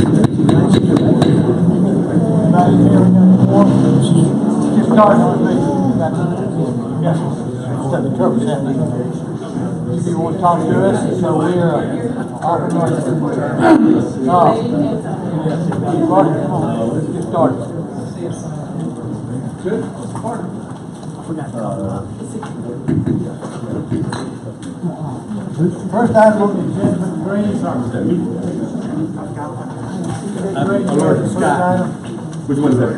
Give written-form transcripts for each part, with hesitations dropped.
If you want to talk to us, so we're let's get started. Good. First item on the agenda, Which one is that?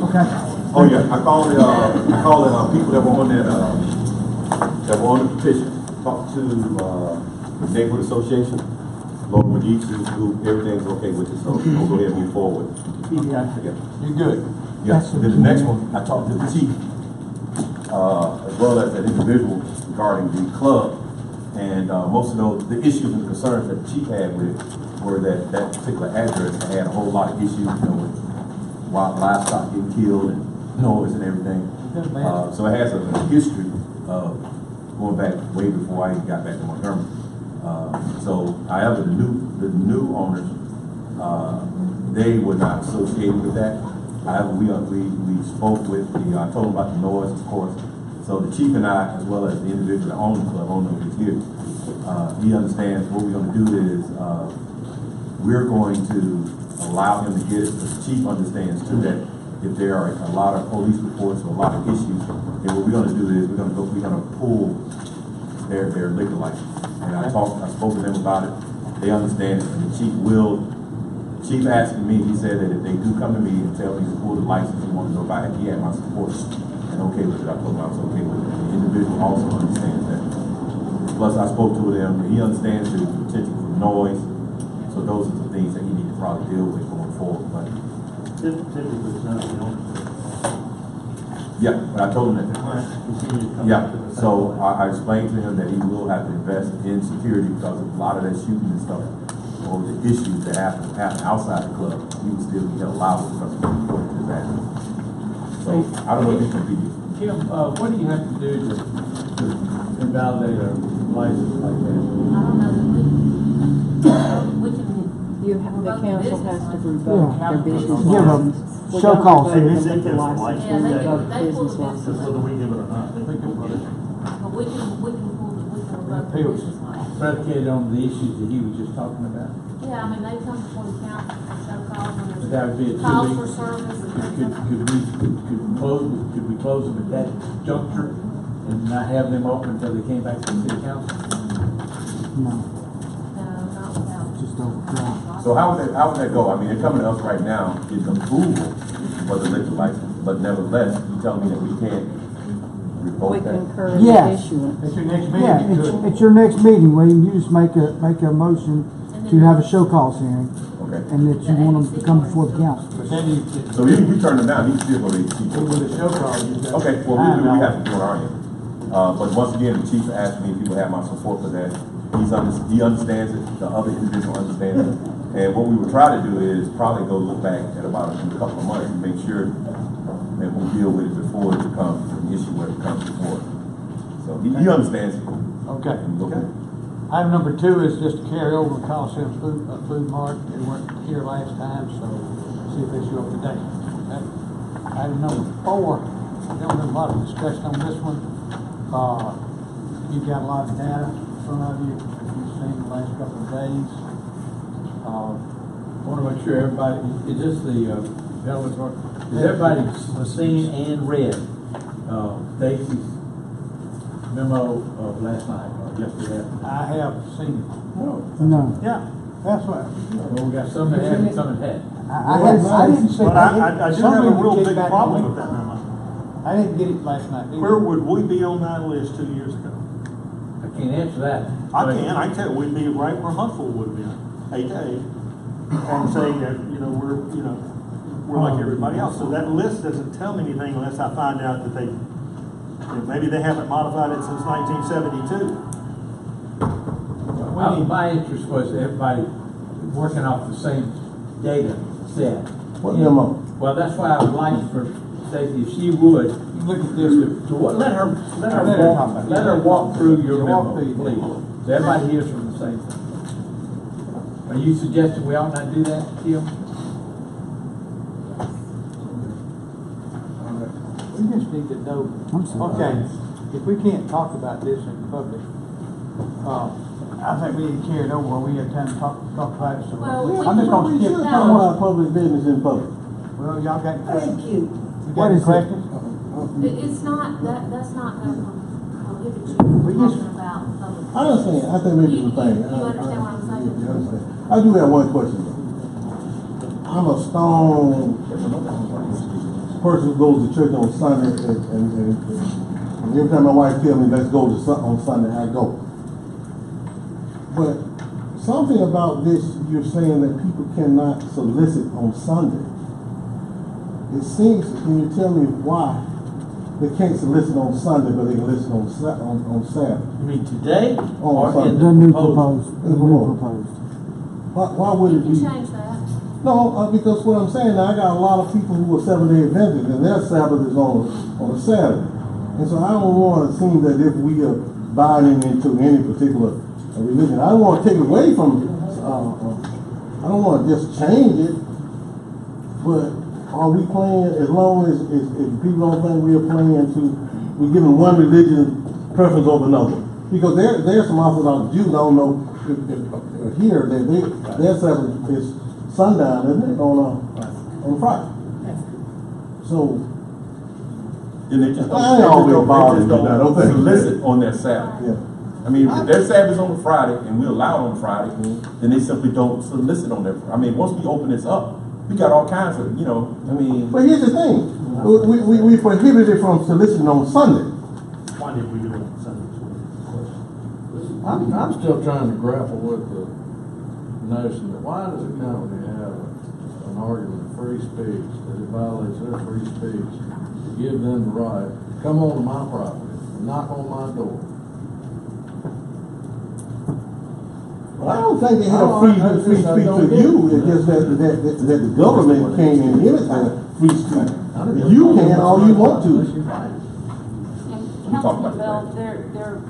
Okay. Oh yeah, I called the people that were on that the petition. Talked to the neighborhood association. Laura McGee who everything's okay with it, so we'll go ahead and move forward. Yeah. You're good. Yes. Then the next one, I talked to the chief, as well as that individual regarding the club, and most of the issues and concerns that the chief had with it were that particular address had a whole lot of issues, with wild livestock getting killed and noise and everything. So it has a history of going back way before I even got back to Montgomery. However, the new owners, they were not associated with that. However, we spoke with I told them about the noise, of course. So the chief and I, as well as the individual that owns the club, owner is here. He understands what we're going to do is we're going to allow him to get it. The chief understands too that if there are a lot of police reports or a lot of issues, then what we're going to do is we're going to pull their liquor license. And I spoke to them about it. They understand it, and the chief asked me. He said that if they do come to me and tell me to pull the license, he wanted to know if he had my support and okay with it. I told him I was okay with it. The individual also understands that. Plus, I spoke to him, and he understands the potential for noise. So those are the things that he needs to probably deal with going forward. But yeah, but I told him that. Yeah, so I explained to him that he will have to invest in security because of a lot of that shooting and stuff, or the issues that happen outside the club. He would still be allowed because of his address. So I don't know if he can be. Kim, what do you have to do to invalidate a license like that? I don't know. The council has to revoke their business Give them license. show cause We're here. not revoking the license, Yeah, we they revoke can business pull license. Whether we give it or not. But we can pull the Appeals. business license. Predicated on the issues that he was just talking about. Yeah, I mean, they come before the council for show cause when But that would be a there's calls 2 for week. service and things like Could we close them at that juncture and not have them open until they came back to the city council? No, that. No, not without. just overcrowded. So how would that go? I mean, they're coming to us right now is approval for the liquor license, but nevertheless, you tell me that we can't We revoke that. concur in the Yes. issuance. It's your next meeting. Yeah, it's your next meeting, William. You just make a motion to have a show cause hearing, Okay. and that you want them to come before the council. But then you, So we turn them down. He still go to the chief. with the show cause, you got. Okay, well, we have to do it on our end. But once again, the chief asked me if he would have my support for that. He understands it, the other individual understands it. And what we would try to do is probably go look back at about a couple of months and make sure that we deal with it before it becomes an issue where it comes before. So he understands it. Okay. Item number 2 is just to carry over the Coliseum Food Mart. They weren't here last time, so see if they show up today. Okay. Item number 4, there was a lot of discussion on this one. You've got a lot of data in front of you, as you've seen the last couple of days. I want to make sure everybody, is this the gentleman's mark? Is everybody seen and read Stacy's memo of last night or yesterday? I have seen it. No. Yeah, that's right. Well, we got some that had and some that hadn't. I didn't see But I do some have a of it real kicked big back problem on with me. that memo. I didn't get it last night. Where would we be on that list 2 years ago? I can't answer that. I can tell you, we'd be right where Huntsville would be, 8A, and saying that, we're like everybody else. So that list doesn't tell me anything unless I find out that maybe they haven't modified it since 1972. My interest was everybody working off the same data set. What memo? Well, that's why I would like for Stacy, if she would, Look at this. let her walk through your memo, please. So everybody hears from the same thing. Are you suggesting we ought not do that, Kim? We just need to know, I'm sorry. okay, if we can't talk about this in public, I think we need to carry it over where we have time to talk about it, so. Well, I'm just gonna We skip. should talk about public business in public. Well, y'all got any questions? Thank you. You What got any is it? questions? It's not, that's not gonna prohibit you We from just- talking about public. I understand, I think maybe the thing. You understand what I'm saying? You understand. I do have one question though. I'm a strong person who goes to church on Sunday and every time my wife tells me let's go to on Sunday, I go. But something about this, you're saying that people cannot solicit on Sunday. It seems, can you tell me why they can't solicit on Sunday, but they can listen on Saturday? You mean today or Sunday. in The the new proposal? proposed, the new proposed. Why would You it can be? change that. No, because what I'm saying, I got a lot of people who are 7-day Adventists, and their Sabbath is on a Saturday. And so I don't want to seem that if we are buying into any particular religion, I don't want to take it away from, I don't want to just change it, but are we playing, as long as if people don't think we are playing to, we're giving one religion preference over another? Because there's some Orthodox Jews, I don't know if here, that their Sabbath is sundown, isn't it, on Friday? So, Then they just I ain't always bothered with that, don't okay. solicit on their Sabbath. yeah. I mean, if their Sabbath is on a Friday and we allow it on Friday, then they simply don't solicit on their, I mean, once we open this up, we got all kinds of, you know, I mean. But here's the thing, we prohibited from soliciting on Sunday. Why did we do it on Sunday? I'm still trying to grapple with the notion that why does a company have an argument of free speech, that it violates their free speech, to give them the right to come onto my property, knock on my door? Well, I don't think they have free speech to you, it's just that the government can't inhibit their free speech. You can all you want to. talk Councilman about Bell,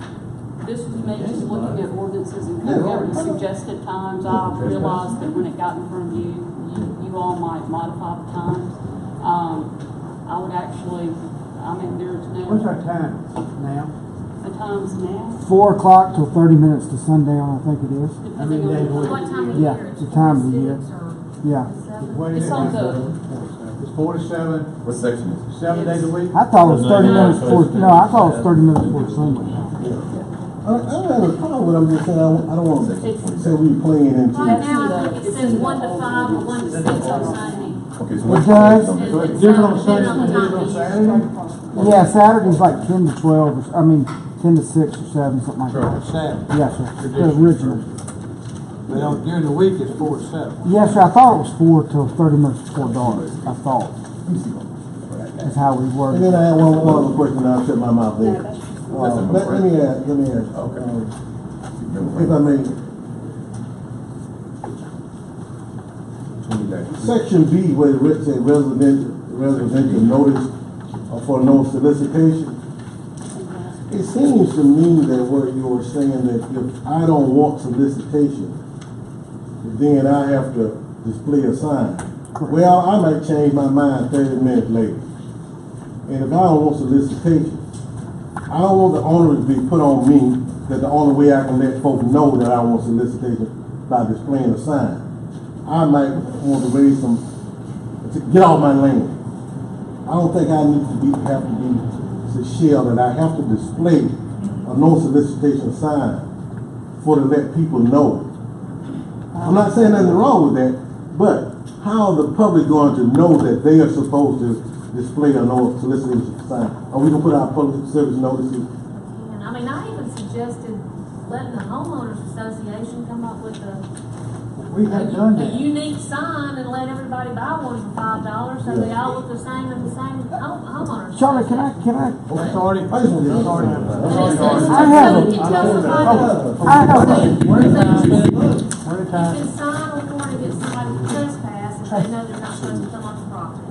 this was me just looking at ordinances and coming up with suggested times. I realized that when it got in front of you, you all might modify the times. I would actually, I mean, there's What's no, our time now? the times now, 4 o'clock till 30 minutes to sundown, I think it is. depending days a on. week? What time of Yeah, year? the time of the year. 6 or Yeah. 7? What is It's it on now? the, It's 4 to 7, What section is it? 7 days a week? I thought it was 30 minutes before, no, I thought it was 30 minutes before Sunday. I don't have a problem with it, I'm just saying, I don't want to say we playing into. Right now, I think it says 1 to 5 or 1 to 6 on Sunday. Okay, so It what's does. the So next it's different on Depending Sunday on the than it is time on of Saturday? Yeah, Saturday's like 10 to 12, or, I mean, 10 to 6 or 7, something like that. Saturday. Yes, sir, the original. But during the week, it's 4 to 7. Yes, sir, I thought it was 4 till 30 minutes before dark, I thought. That's how we And worded then it. I have one other question, I'll shut my mouth there. Let me ask, Okay. if I may, 20 section B, where it says residential notice for no solicitation. It seems to me that where you were saying that if I don't want solicitation, then I have to display a sign. Well, I might change my mind 30 minutes later. And if I don't want solicitation, I don't want the owner to be put on me that the only way I can let folks know that I want solicitation by displaying a sign. I might want to raise some, to get off my land. I don't think I need to have to be to shell that I have to display a no solicitation sign for to let people know. I'm not saying nothing wrong with that, but how are the public going to know that they are supposed to display a no solicitation sign? Are we gonna put our public service notices? And I mean, I even suggested letting the homeowners association come up with We have done a that. unique sign and let everybody buy one for $5 so they all look the same in the same homeowners. Charlie, can I, That's already, I just want to- that's already. I have So you can tell somebody, I have, One at a time. you One at a time. can sign a warning against somebody who trespass if they know they're not supposed to come on the property.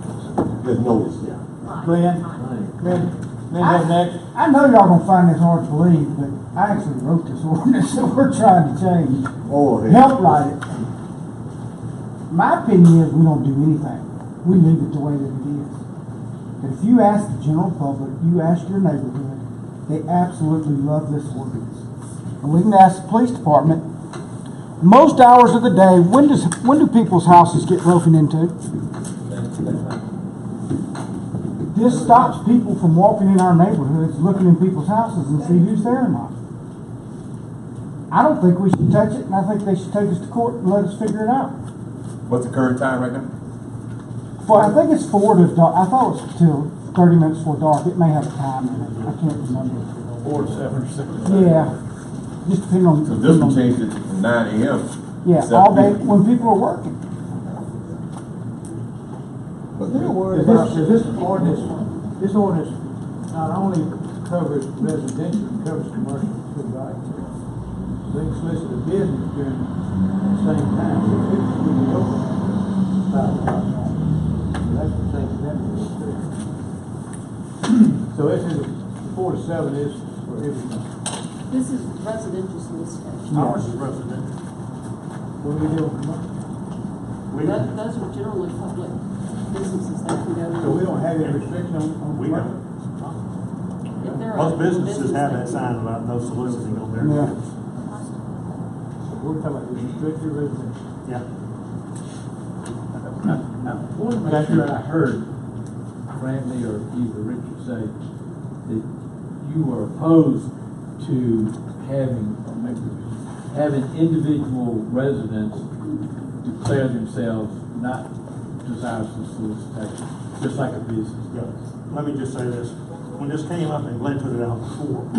There's notice. Right. Glenn? Right. Glenn has next. I know y'all gonna find this hard to believe, but I actually wrote this ordinance that we're trying to change. Oh, hey. Help write it. My opinion is we don't do anything. We leave it the way that it is. But if you ask the general public, you ask your neighborhood, they absolutely love this ordinance. And we can ask the police department, most hours of the day, when do people's houses get broken into? This stops people from walking in our neighborhoods, looking in people's houses and see who's there or not. I don't think we should touch it, and I think they should take us to court and let us figure it out. What's the current time right now? Well, I think it's 4 to dark. I thought it was till 30 minutes before dark. It may have a time in it. I can't remember. 4 to 7 or 6. Yeah. Just depending on. So this one changed it from 9 a.m. Yeah, all day when people are working. But they're worried Is about. this ordinance not only covers residential, it covers commercial too, right? They can solicit a business during the same time, so it could be open 5 o'clock. So that's what takes them to do. So this is, 4 to 7 is for everything. This is residential solicitation. Ours is residential. What do we do with commercial? Those are generally public businesses that can go. So we don't have any restriction on We commercial? don't. If they're Most a businesses have that business, sign about no soliciting on their Yeah. doors. We're talking about the restricted residential. Yeah. I want to make sure I heard Brantley or either Richard say that you are opposed to having, or maybe having individual residents declare themselves not desirous of solicitation, just like a business does. Let me just say this. When this came up, and Glenn put it out before,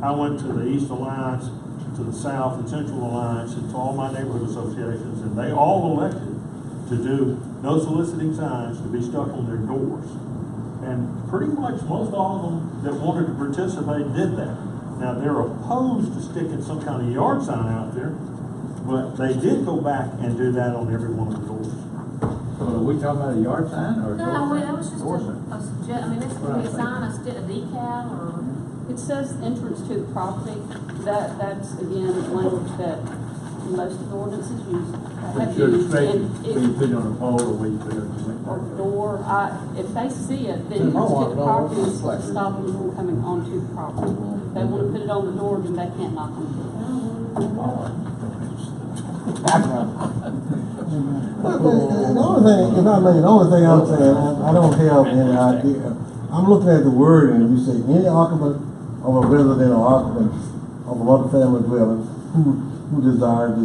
I went to the East Alliance, to the South and Central Alliance, and to all my neighborhood associations, and they all elected to do no soliciting signs to be stuck on their doors. And pretty much most all of them that wanted to participate did that. Now, they're opposed to sticking some kind of yard sign out there, but they did go back and do that on every one of the doors. So are we talking about a yard sign or a door No, sign? that was just Door sign. a I mean, this could be a sign, a decal, or. it says entrance to the property. That's again, language that most of the ordinances use. But Have you're used, straight, and where you put it on a pole or where you put it on the or door, if they see it, the See, my entrance to wife the don't property want is to to stop them from coming onto the property. If they want to put it on the door, then they can't knock on the door. But the only thing, if I may, the only thing I'm saying, I don't have any idea. I'm looking at the word and you say any occupant of a resident or occupant of a multi-family dwelling who desires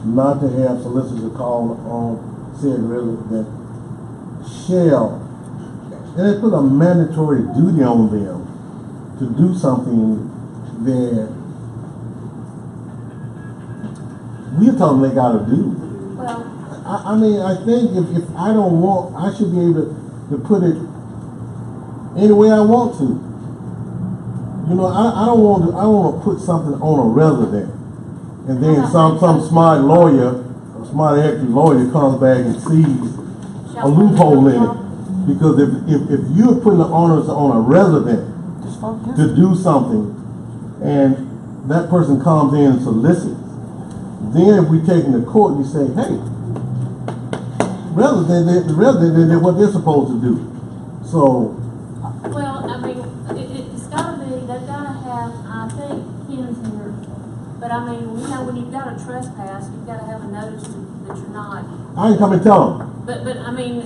not to have solicitors called on said resident shall, and they put a mandatory duty on them to do something that we're telling them they gotta do. Well, I mean, I think if I don't want, I should be able to put it any way I want to. You know, I don't want to, I want to put something on a resident. And then some smart lawyer, smart active lawyer comes back and sees a loophole in it. Because if you're putting the onus on a resident to do something and that person comes in and solicits, then if we take them to court, you say, hey, the resident did what they're supposed to do. So, well, I mean, it's gotta be, they've gotta have, I think, Ken's here, but I mean, you know, when you've got a trespass, you've gotta have a notice that you're not. I can come and tell them. But I mean,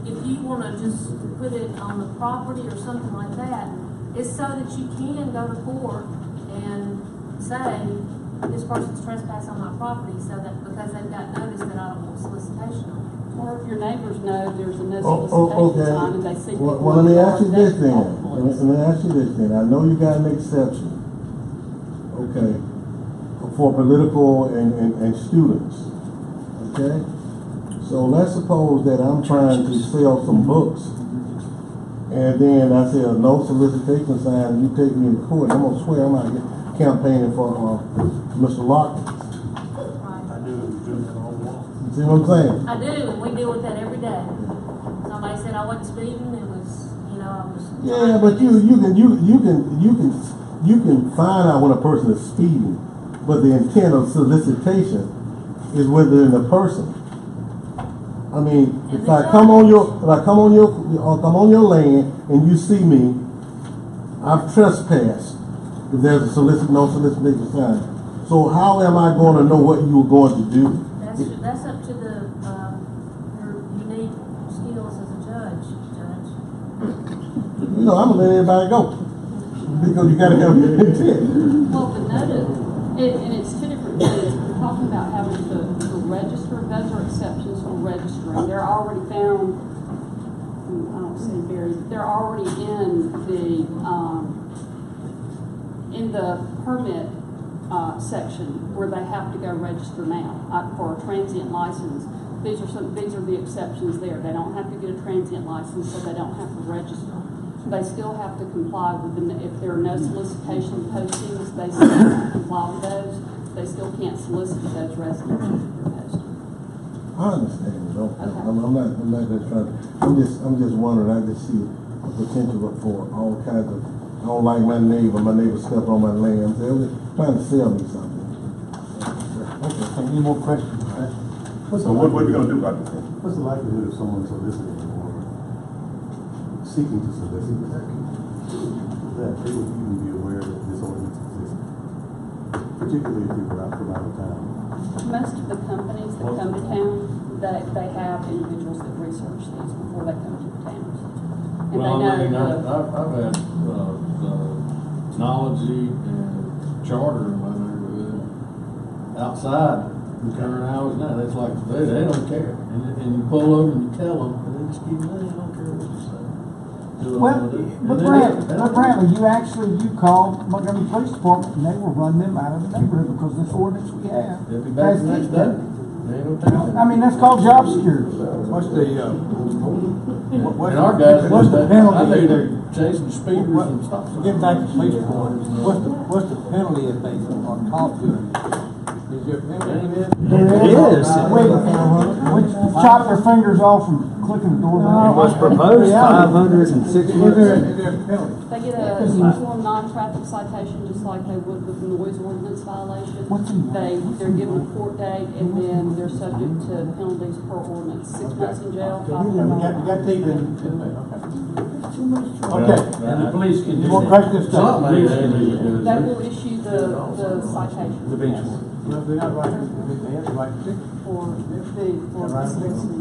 if you wanna just put it on the property or something like that, it's so that you can go to court and say, this person's trespassing on my property, so that, because they've got notice that I don't want solicitation on it. Or if your neighbors know there's a no Okay. solicitation sign and they see. Well, let me ask you this then. Let me ask you this then. I know you got an exception. Okay. For political and students. Okay? So let's suppose that I'm trying to sell some books. And then I say a no solicitation sign, you take me to court, I'm gonna swear I'm out here campaigning for Mr. Lockton. I knew it was doing it all along. You see what I'm saying? I do, and we deal with that every day. Somebody said I wasn't speeding, it was, you know, I was. Yeah, but you can find out when a person is speeding, but the intent of solicitation is within the person. I mean, if I come on your land and you see me, I've trespassed. If there's a no solicitation sign. So how am I going to know what you were going to do? That's up to the, your unique skills as a judge. You know, I'm gonna let everybody go because you gotta have your intent. Well, but notice, and it's two different things. We're talking about having to register. Those are exceptions for registering. They're already found, I don't say buried, they're already in the permit section where they have to go register now for a transient license. These are the exceptions there. They don't have to get a transient license, so they don't have to register. They still have to comply with if there are no solicitation postings, they still have to comply with those. They still can't solicit those residents if they're posted. I understand. Okay. Okay. I'm not just trying to. I'm just wondering. I just see a potential for all kinds of. I don't like my neighbor. My neighbor stepped on my land. They're trying to sell me something. Okay, any more questions? So what are we gonna do about this? What's the likelihood of someone soliciting or seeking to solicit that they would even be aware that this ordinance exists, particularly if people are out from out of town? Most of the companies that come to town, they have individuals that research these before they come to the towns. And Well, they I mean, know I've had, Technology and Charter in my neighborhood, outside the current hours now, it's like, they don't care. And you pull over and you tell them, and they just keep, I don't care what you say. Do what I Well, wanna do." but And Brantley, you called Montgomery Police Department and they will run them out of the neighborhood because this ordinance we have. They'll be back the next day. They ain't no time. I mean, that's called job security. What's the, And our guys, what's the I penalty? think they're chasing speeders and stop signs. Get back to police report. What's the penalty if they are caught doing it? Is there a penalty? It is. We chop their fingers off from clicking the doorbell. It was proposed 500 and 6 months. Is there a penalty? they get a uniform non-traffic citation just like they would with the noise ordinance violation. They're given a court date and then they're subject to penalties per ordinance, 6 months in jail, We got teeth in. Okay. And the police can do Any more that. questions? Something like that. they will issue the citation. The bench warrant. Well, they're not right. They have to write the ticket. For soliciting.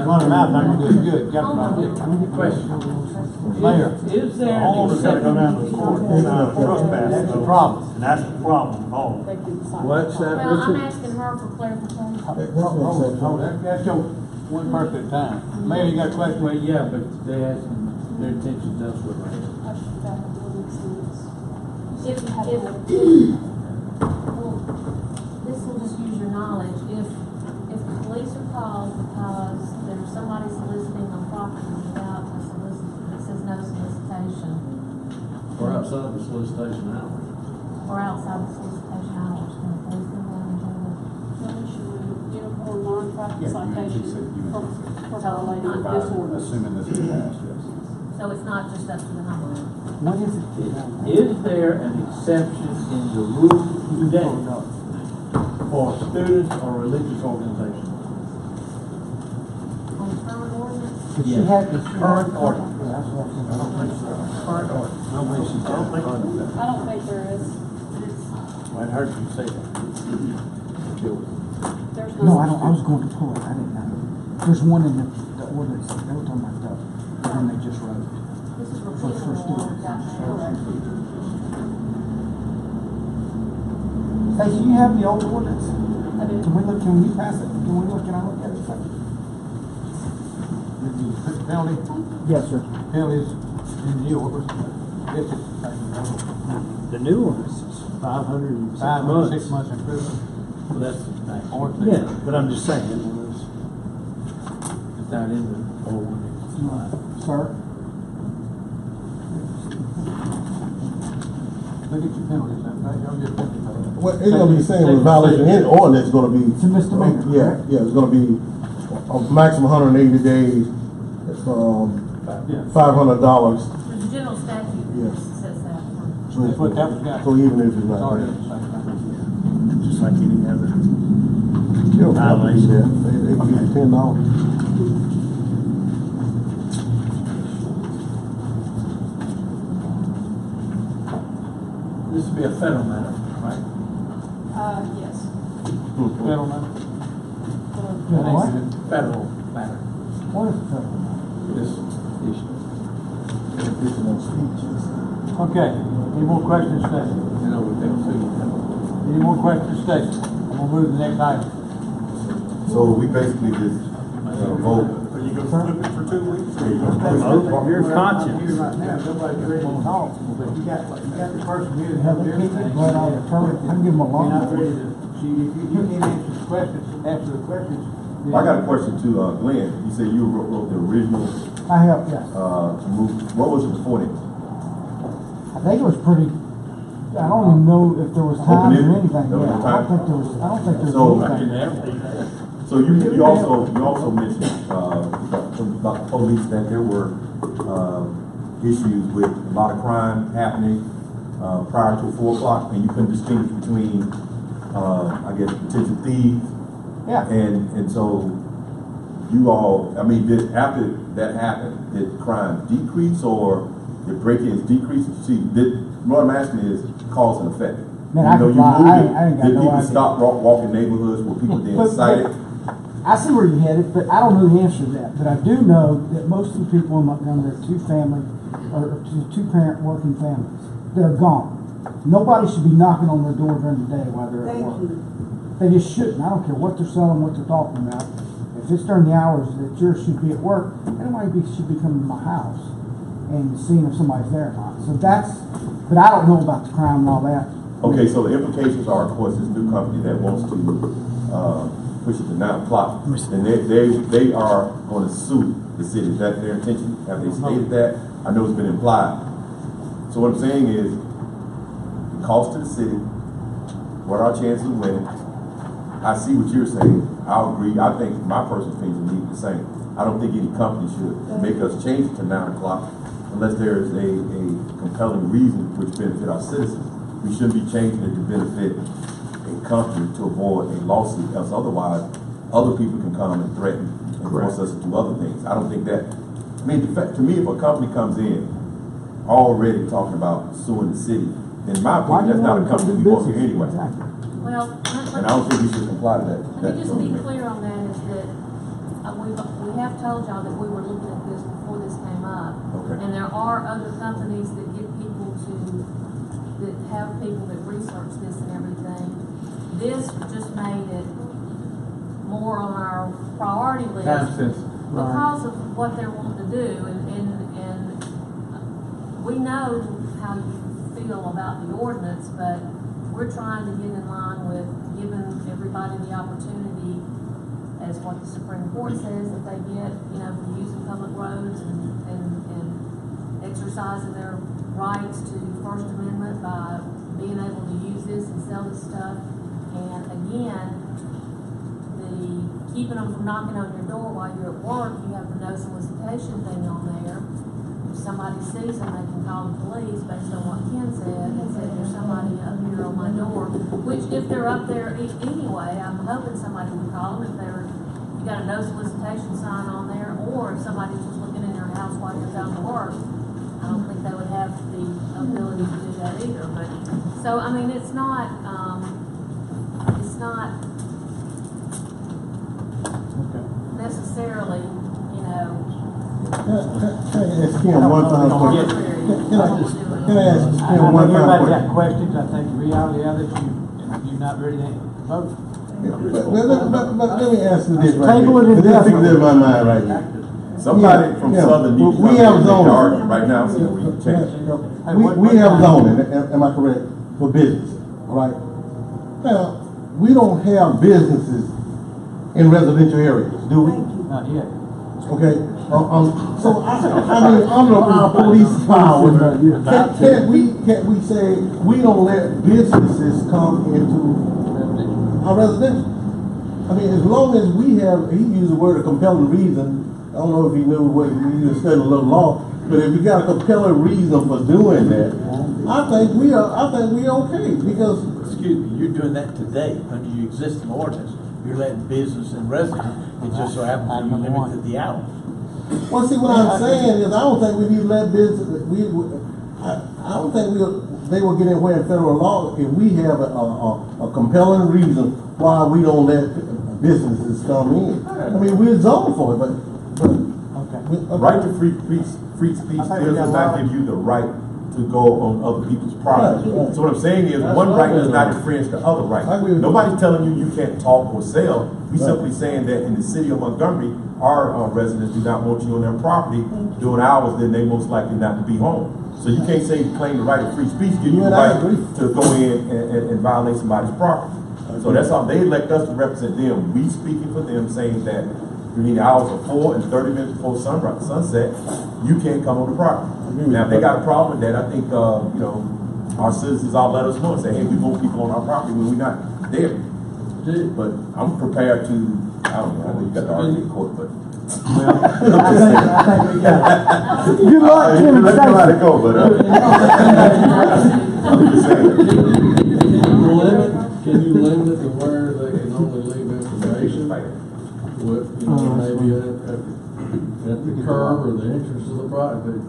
Running out, not gonna do it good. Got to write it. Question. Mayor. Is The there an homeowner's gotta go down to the court, trespass. That's the problem. And that's the problem, oh. They can cite. What's that, Well, I'm Richard? asking her for clarification. That's your one person at a time. Mayor, you got a question? Well, yeah, but they have their attention elsewhere. If, well, this will just use your knowledge, if the police are called because there's somebody soliciting on property without a it says no solicitation, Or outside the solicitation hours. or outside the solicitation hours, can the police come down and do Uniform non-traffic citation for violating this ordinance. Assuming this is passed, yes. it? So it's not just up to the homeowner? What is it? Is there an exception in the rule today for students or religious organizations? On the current ordinance? She had this Current order. That's what I'm saying. Current order. I don't think there is. Well, it hurts you to say that. There's No, I don't, I was going to pull it, I didn't know. There's one in the ordinance, they were talking about the one they just wrote. This is For repealable. students. Correct. Stacey, you have the old ordinance? I do. Can we pass it? Can I look at it a second? Penalty? Yes, sir. Penalties in the orders. Yes, it's The new one is 500 and 6 5 months. 6 months in prison. Well, that's the thing. Or Yeah, but I'm just saying, it's not in the old one. Sir? Look at your penalties, don't get penalties. Well, it's gonna be saying with violation in ordinance, it's gonna be. It's a misdemeanor, Yeah, correct? yeah, it's gonna be a maximum 180 days, $500. There's a general statute Yes. that says that. That's what that was got. So even if it's It's not. already in the same thing. Just like any other They'll violation. do that. They $10. This would be a federal matter, right? Yes. Federal matter? What? Federal matter, What is the federal? this issue. Okay, any more questions, Stacy? You know, with them too. Any more questions, Stacy? I'm gonna move to the next item. So we basically just, vote. Are you gonna flip it for 2 weeks? Or you gonna Your conscience. Here right now, nobody's ready to talk, but you got the person here that Have knows they keep everything. it right out of the current? I can give them a You're not ready long. to, see, if you can't answer the questions, then- I got a question to, Glenn. You said you wrote the original, I have, yes. move. What was it before that? I think it was pretty, I don't even know if there was time or Open-ended? anything. There was Yeah, no I time? don't think there was, I don't think there So- was anything. So you also mentioned, about the police, that there were, issues with a lot of crime happening, prior to 4 o'clock, and you couldn't distinguish between, I guess, potential thieves. Yeah. And so you all, I mean, after that happened, did crime decrease or did break-ins decrease? See, what I'm asking is cause and effect. Man, I could you lie. moved I it. ain't got Did no people idea. stop walking neighborhoods? Were people then But- cited? I see where you're headed, but I don't know the answer to that. But I do know that most of the people in Montgomery are two-parent working families. They're gone. Nobody should be knocking on their door during the day while they're at work. They just shouldn't. I don't care what they're selling, what they're talking about. If it's during the hours that yours should be at work, anybody should be coming to my house and seeing if somebody's there or not. So but I don't know about the crime and all that. Okay, so the implications are, of course, this new company that wants to, push it to 9 o'clock, and they are going to sue the city. Is that their intention? Have they stated that? I know it's been implied. So what I'm saying is, the cost to the city, what are our chances of winning? I see what you're saying. I'll agree. I think my personal opinion is the same. I don't think any company should make us change it to 9 o'clock unless there is a compelling reason which benefit our citizens. We shouldn't be changing it to benefit a company to avoid a lawsuit, else otherwise other people can come and threaten and force us to do other things. I don't think that, I mean, to me, if a company comes in already talking about suing the city, in my opinion, that's not a company we want here anyway. Exactly. Well, And I don't think we should comply to that. let me just be clear on that, is that we have told y'all that we were looking at this before this came up. Okay. And there are other companies that get people that have people that research this and everything. This just made it more on our priority list. Time sensitive. Because of what they're wanting to do, and we know how you feel about the ordinance, but we're trying to get in line with giving everybody the opportunity, as what the Supreme Court says, that they get, for using public roads and exercising their rights to First Amendment by being able to use this and sell this stuff. And again, keeping them from knocking on your door while you're at work, you have the no solicitation thing on there. If somebody sees them, they can call the police based on what Ken said, and said, there's somebody up here on my door, which if they're up there anyway, I'm hoping somebody would call them if you got a no solicitation sign on there, or if somebody's just looking in your house while you're going to work. I don't think they would have the ability to do that either, but, so, I mean, it's not necessarily, Can I ask Ken one time question? Can I ask Ken one time Everybody got question? questions. I think the reality of it, you're not ready to vote. But let me ask you this right Table it here. This indefinitely. is in my mind right here. Somebody from Yeah. Southern needs to We come have in and zoning. argue right now, so we can change it. We have zoning, am I correct, for business, right? Now, we don't have businesses in residential areas, do we? Not yet. Okay, so I mean, under our police powers, can't we say, we don't let businesses come into our residential? I mean, as long as we have, he used the word a compelling reason, I don't know if he knew what, he studied a little law, but if we got a compelling reason for doing that, I think we okay, because. Excuse me, you're doing that today under your existing ordinance. you're letting business and residents, it just so happens that you limited the hours. Well, see, what I'm saying is, I don't think we need to let business, I don't think they will get anywhere in federal law if we have a compelling reason why we don't let businesses come in. I mean, we're zoned for it, but. Right to free speech does not give you the right to go on other people's property. Right. So what I'm saying is, one right does not infringe the other right. Nobody's telling you you can't talk or sell. We're simply saying that in the city of Montgomery, our residents do not want you on their property during hours that they most likely not to be home. So you can't say you claim the right of free speech, give you the right to go in and violate somebody's property. So that's all. They elect us to represent them. We speaking for them, saying that between the hours of 4 and 30 minutes before sunset, you can't come on the property. Now, if they got a problem with that, I think you know, our citizens all let us know and say, hey, we want people on our property when we're not there. But I'm prepared to, I don't know, I know you got the argument in court, but I think we got it. Good luck, Jim. let somebody go, but I'm just saying. Can you limit it to where they can only leave information? With, you know, maybe at the curb or the entrance to the property.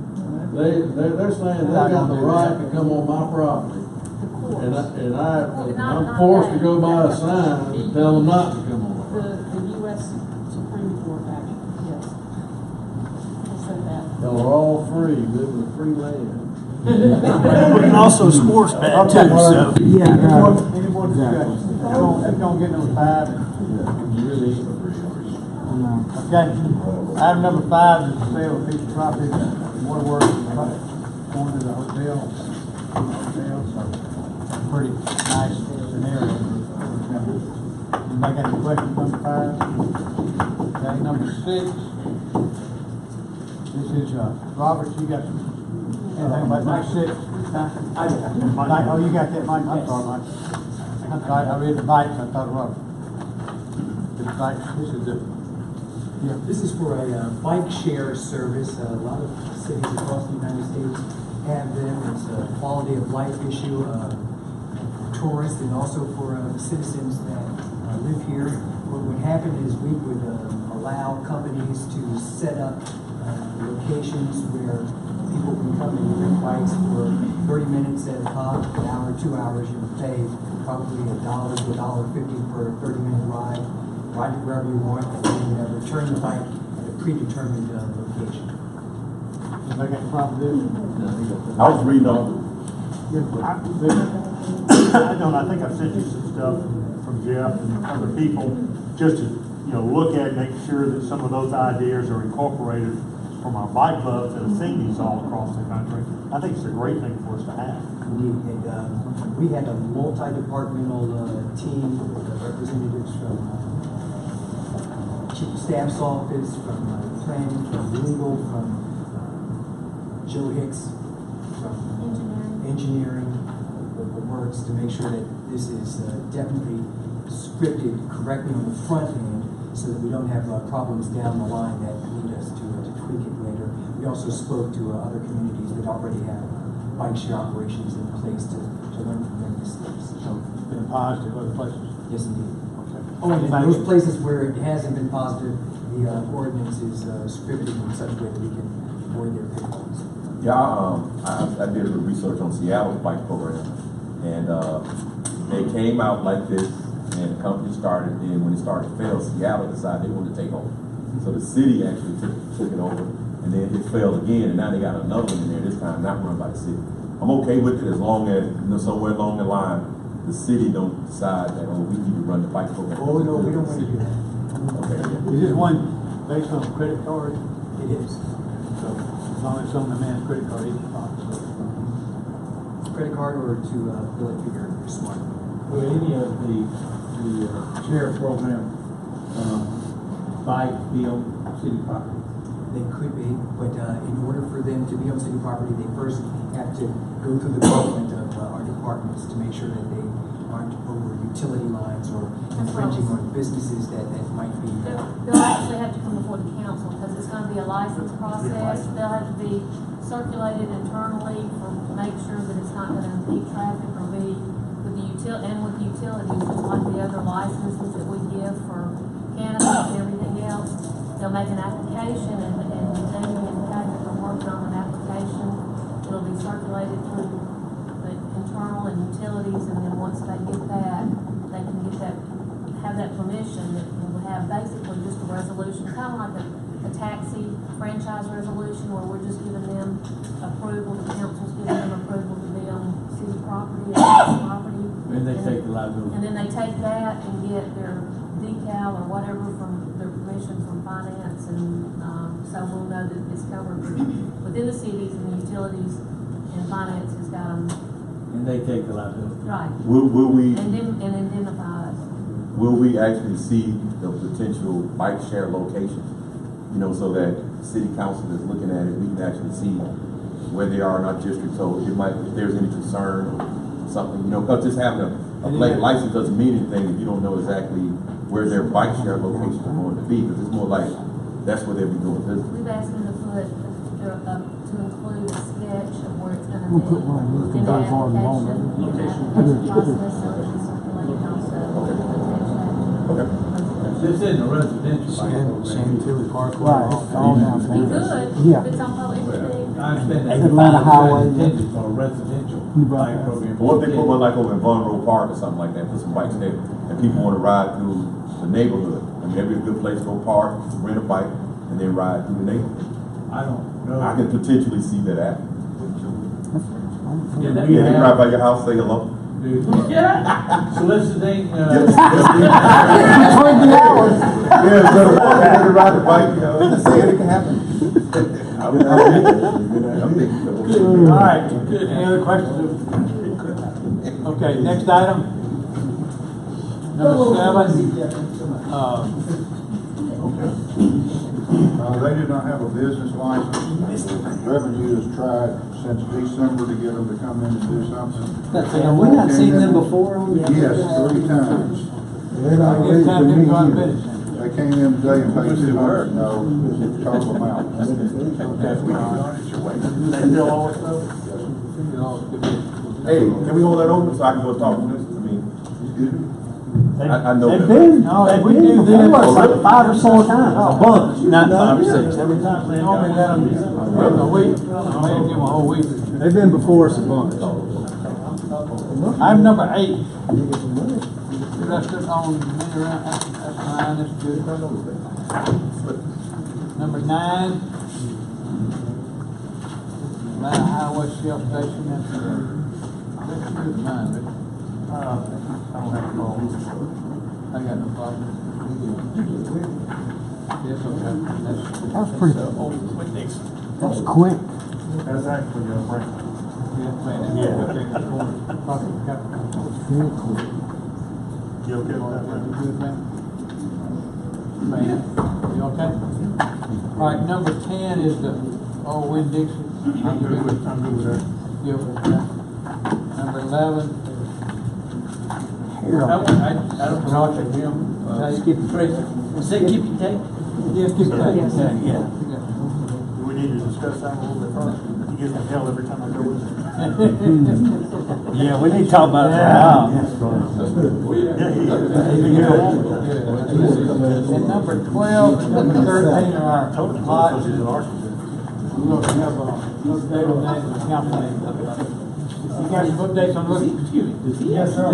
They're saying they got the right to come on my property. And I'm forced to go by a sign and tell them not to come on. The U.S. Supreme Court action, yes. They said that. Y'all are all free, live in a free land. And also sports bet too, so. Yeah. Any more discussion? It's gonna get number 5. You really ain't a free land. Okay, item number 5 is the sale of piece of property, waterworks, going to the hotel, so pretty nice scenario. Anybody got any questions on number 5? Okay, number 6. This is, Robert, you got anything about number 6? Mike, oh, you got that, Mike? I'm sorry, Mike. I'm sorry, I read the bikes, I thought it was. The bikes, this is the. Yeah, this is for a bike share service. A lot of cities across the United States have them. It's a quality of life issue for tourists and also for the citizens that live here. What would happen is we would allow companies to set up locations where people can come and rent bikes for 30 minutes at a pop, an hour, 2 hours. You would pay probably $1 to $1.50 per 30-minute ride. Ride it wherever you want, and then return the bike at a predetermined location. Anybody got a problem with this? I was reading on. I don't, I think I've sent you some stuff from Jeff and other people, just to, you know, look at, make sure that some of those ideas are incorporated from our bike clubs that have seen these all across the country. I think it's a great thing for us to have. Indeed, and we had a multi-departmental team with representatives from Chief of Staff's office, from planning, from legal, from Joe Hicks, from engineering, the works to make sure that this is definitely scripted correctly on the front end so that we don't have problems down the line that lead us to tweak it later. We also spoke to other communities that already have bike share operations in place to learn from their mistakes. So it's been positive other places. Yes, indeed. Okay. Oh, and in those places where it hasn't been positive, the ordinance is scripted in such a way that we can avoid their pitfalls. Yeah, I did a little research on Seattle's bike program, and they came out like this, and the company started, and when it started to fail, Seattle decided they wanted to take over. So the city actually took it over, and then it failed again, and now they got another one in there, this time not run by the city. I'm okay with it as long as, you know, somewhere along the line, the city don't decide that, oh, we need to run the bike program. Oh, no, we don't want to do that. Okay. Is this one based on a credit card? It is. So as long as it's on the man's credit card, it's fine. Credit card or to bill it through your smart. Will any of the share program bike be on city property? They could be, but in order for them to be on city property, they first have to go through the development of our departments to make sure that they aren't over utility lines or infringing on businesses that might be. They'll actually have to come before the council because it's going to be a license process. They'll have to be circulated internally to make sure that it's not going to impede traffic or be with with the utilities, just like the other licenses that we give for cannabis and everything else, they'll make an application and they will indicate that they're working on an application. It'll be circulated through the internal and utilities, and then once they get that, they can get that, have that permission that will have basically just a resolution, kind of like a taxi franchise resolution where we're just giving them approval, the council's giving them approval to be on city property or city property. And they take the liability. And then they take that and get their decal or whatever from their permission from finance, and, so we'll know that it's covered within the cities and the utilities, and finance has got them. And they take the liability. Right. Will we, And indemnify us. will we actually see the potential bike share locations? You know, so that the city council is looking at it, we can actually see where they are in our district, so it might, if there's any concern or something, you know, because just having a license doesn't mean anything if you don't know exactly where their bike share locations are going to be, because it's more like, that's where they'll be doing business. We've asked them to put, to include a sketch of where it's gonna be. We'll put one in In the the application, Location. process, so it can circulate also. Okay. This isn't a residential. Chantilly Park. Right, it's all down We there. could, Yeah. if it's on public, everything. I understand that. Atlanta Highway, yeah. Intended for a residential bike program. But what if they put one like over in Von Road Park or something like that, put some bikes there, and people want to ride through the neighborhood? I mean, that'd be a good place to go park, rent a bike, and then ride through the neighborhood. I don't know. I can potentially see that happen. Yeah, that Yeah, they could ride by your house, say hello. Yeah. Soliciting, Between the hours. Yeah, so the one that they ride the bike, you know. Just saying, it can happen. All right, any other questions? Okay, next item. Number 7. They do not have a business license. Revenue has tried since December to get them to come in and do something. Have we not seen them before? Yes, 3 times. They're not ready It's for time me to go on either. business. They came in today and paid $200. No, it's a total amount. Hey, can we hold that open so I can go talk to this? I mean, I know They've that. been, No, they've we been do before that. us like 5 or 4 times. A bunch, not 5 or 6. Every time. Normally let them, a week, maybe give them a whole week. They've been before us a bunch. Item number 8. Rest it on, many around, that's fine, that's good. Number 9. Atlanta Highway Shell Station, that's good mine, but, I don't have a problem. I got no problem. Yes, okay. That was pretty, that was quick. That's actually a brand. Very quick. You okay with that, Brandon? Good, man. Man, you okay? All right, number 10 is the old Winn Dixie. I'm good with that. You okay with that? Number 11. I don't know if him, Skip Tracy. Was that Kippy Tate? Yes, keep that. Yeah. Do we need to discuss that a little bit first? You get the hell every time I go in there. Yeah, we need to talk about that. And number 12 and number 13 are our total lots. We're going to have a update on that in the council meeting. You got some updates on those? Excuse me, does he? Yes, sir.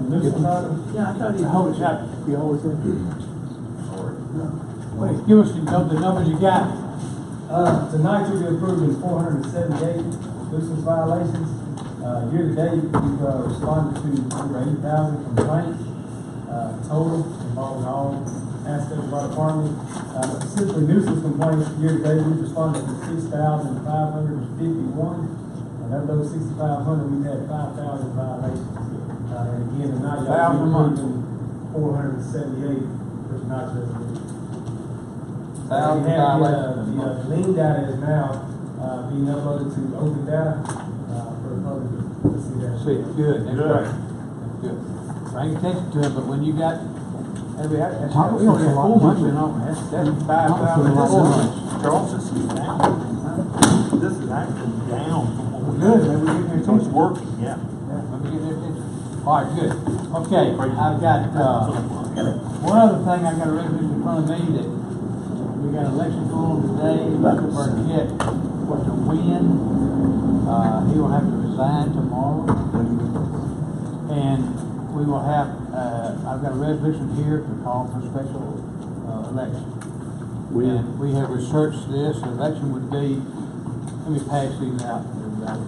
Yeah, I thought he. Hold it, chapter. You always say. Wait, give us the numbers you got. Tonight you'll be approving 478 nuisance violations. Year to date, we've responded to over 80,000 complaints, total involving all aspects of our department. Specifically nuisance complaints, year to date, we've responded to 6,551. And of those 6,500, we've had 5,000 violations. And again, tonight y'all be approving 478 for tonight's resolution. Thousand violations. The lien data is now being uploaded to open data for the public to see that. See, good, that's right. That's good. Bring attention to it, but when you got, we don't have 4 months in on, that's 5,000. Charles, this is down. This is actually down. Good, maybe we get their So it's attention. working, yeah. Yeah, maybe get their attention. All right, good. Okay, I've got, one other thing, I got a resolution in front of me that we got an election going on today. Mr. Burkett was to win. He will have to resign tomorrow. And we will have, I've got a resolution here to call for special election. And we have researched this. The election would be, let me pass these out to everybody.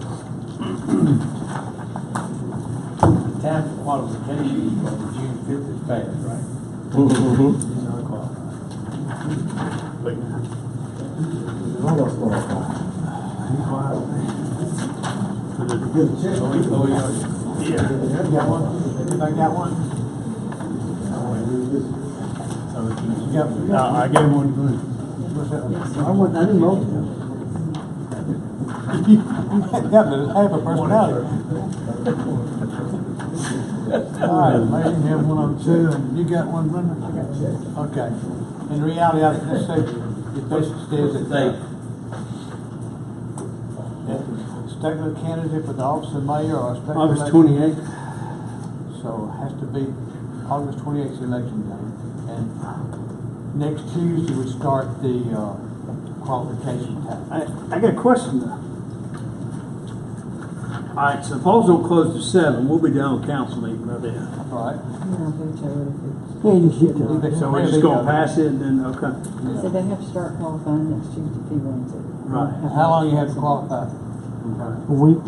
Time for qualification on June 5th is passed, right? It's not qualified. Yeah. You got one? Everybody got one? You got one? No, I gave one to him. I didn't know. Got half a personality. All right, maybe you have one on two, and you got one, Brenda? Okay. In reality, I just say, it basically says that particular candidate for the office of mayor or a special August election. 28th. So it has to be August 28th election day. And next Tuesday we start the qualification time. I got a question though. All right, so polls don't close to 7. We'll be down on council meeting by then. All right. So we're just going to pass it and then, okay. So they have to start qualifying next Tuesday if he wins it. Right. How long you have to qualify? A week.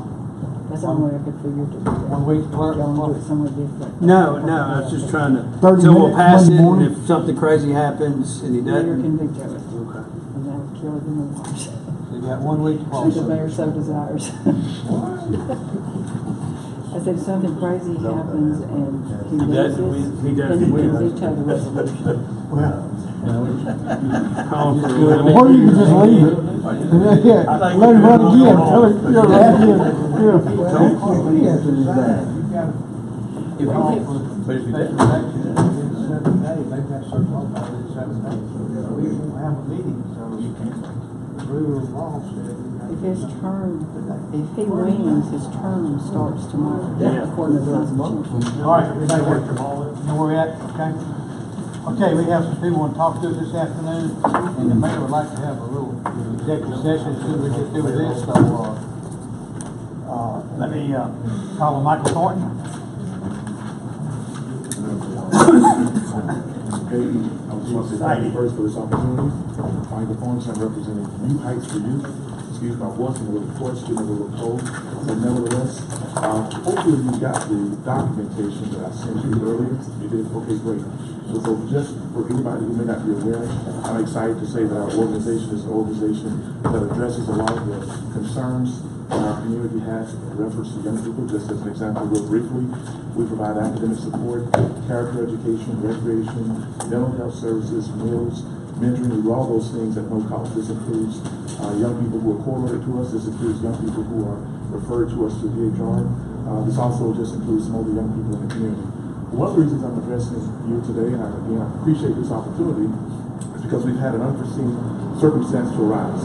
That's the only way I could figure to do that. 1 week clerk? Y'all do it somewhere different. No, I was just trying to, 30 so we'll minutes, pass it Monday and morning. if something crazy happens and he Mayor doesn't. can veto it, Okay. and that would kill it in the wash. So you got 1 week to If the qualify. mayor so desires. I said if something crazy happens and he loses, he then doesn't he win. can veto the resolution. Calling for Or you can just leave it. Yeah, let him run again. Tell him you're happy. If you want for special election, in 7 days, they've got to start qualifying in 7 days. So we won't have a meeting, so the rule of law said. If his term, if he wins, his term starts tomorrow, according to the Constitution. All right, everybody work know where we're at, okay? Okay, we have some people want to talk to us this afternoon, and the mayor would like to have a little executive session as soon as we get through with this, so, let me, call on Michael Thornton. I just want to say thank you first for this opportunity. Michael Thornton, representing New Heights for Youth. Excuse my voice, I'm a little hoarse, getting a little cold, but nevertheless, hopefully you got the documentation that I sent you earlier. You did? Okay, great. So just for anybody who may not be aware, I'm excited to say that our organization is an organization that addresses a lot of the concerns that our community has in reference to young people. Just as an example, real briefly, we provide academic support, character education, recreation, mental health services, meals, mentoring. We do all those things at no cost. This includes young people who are correlated to us. This includes young people who are referred to us through DHR. This also just includes some other young people in the community. One of the reasons I'm addressing you today, and I appreciate this opportunity, is because we've had an unforeseen circumstance to arise.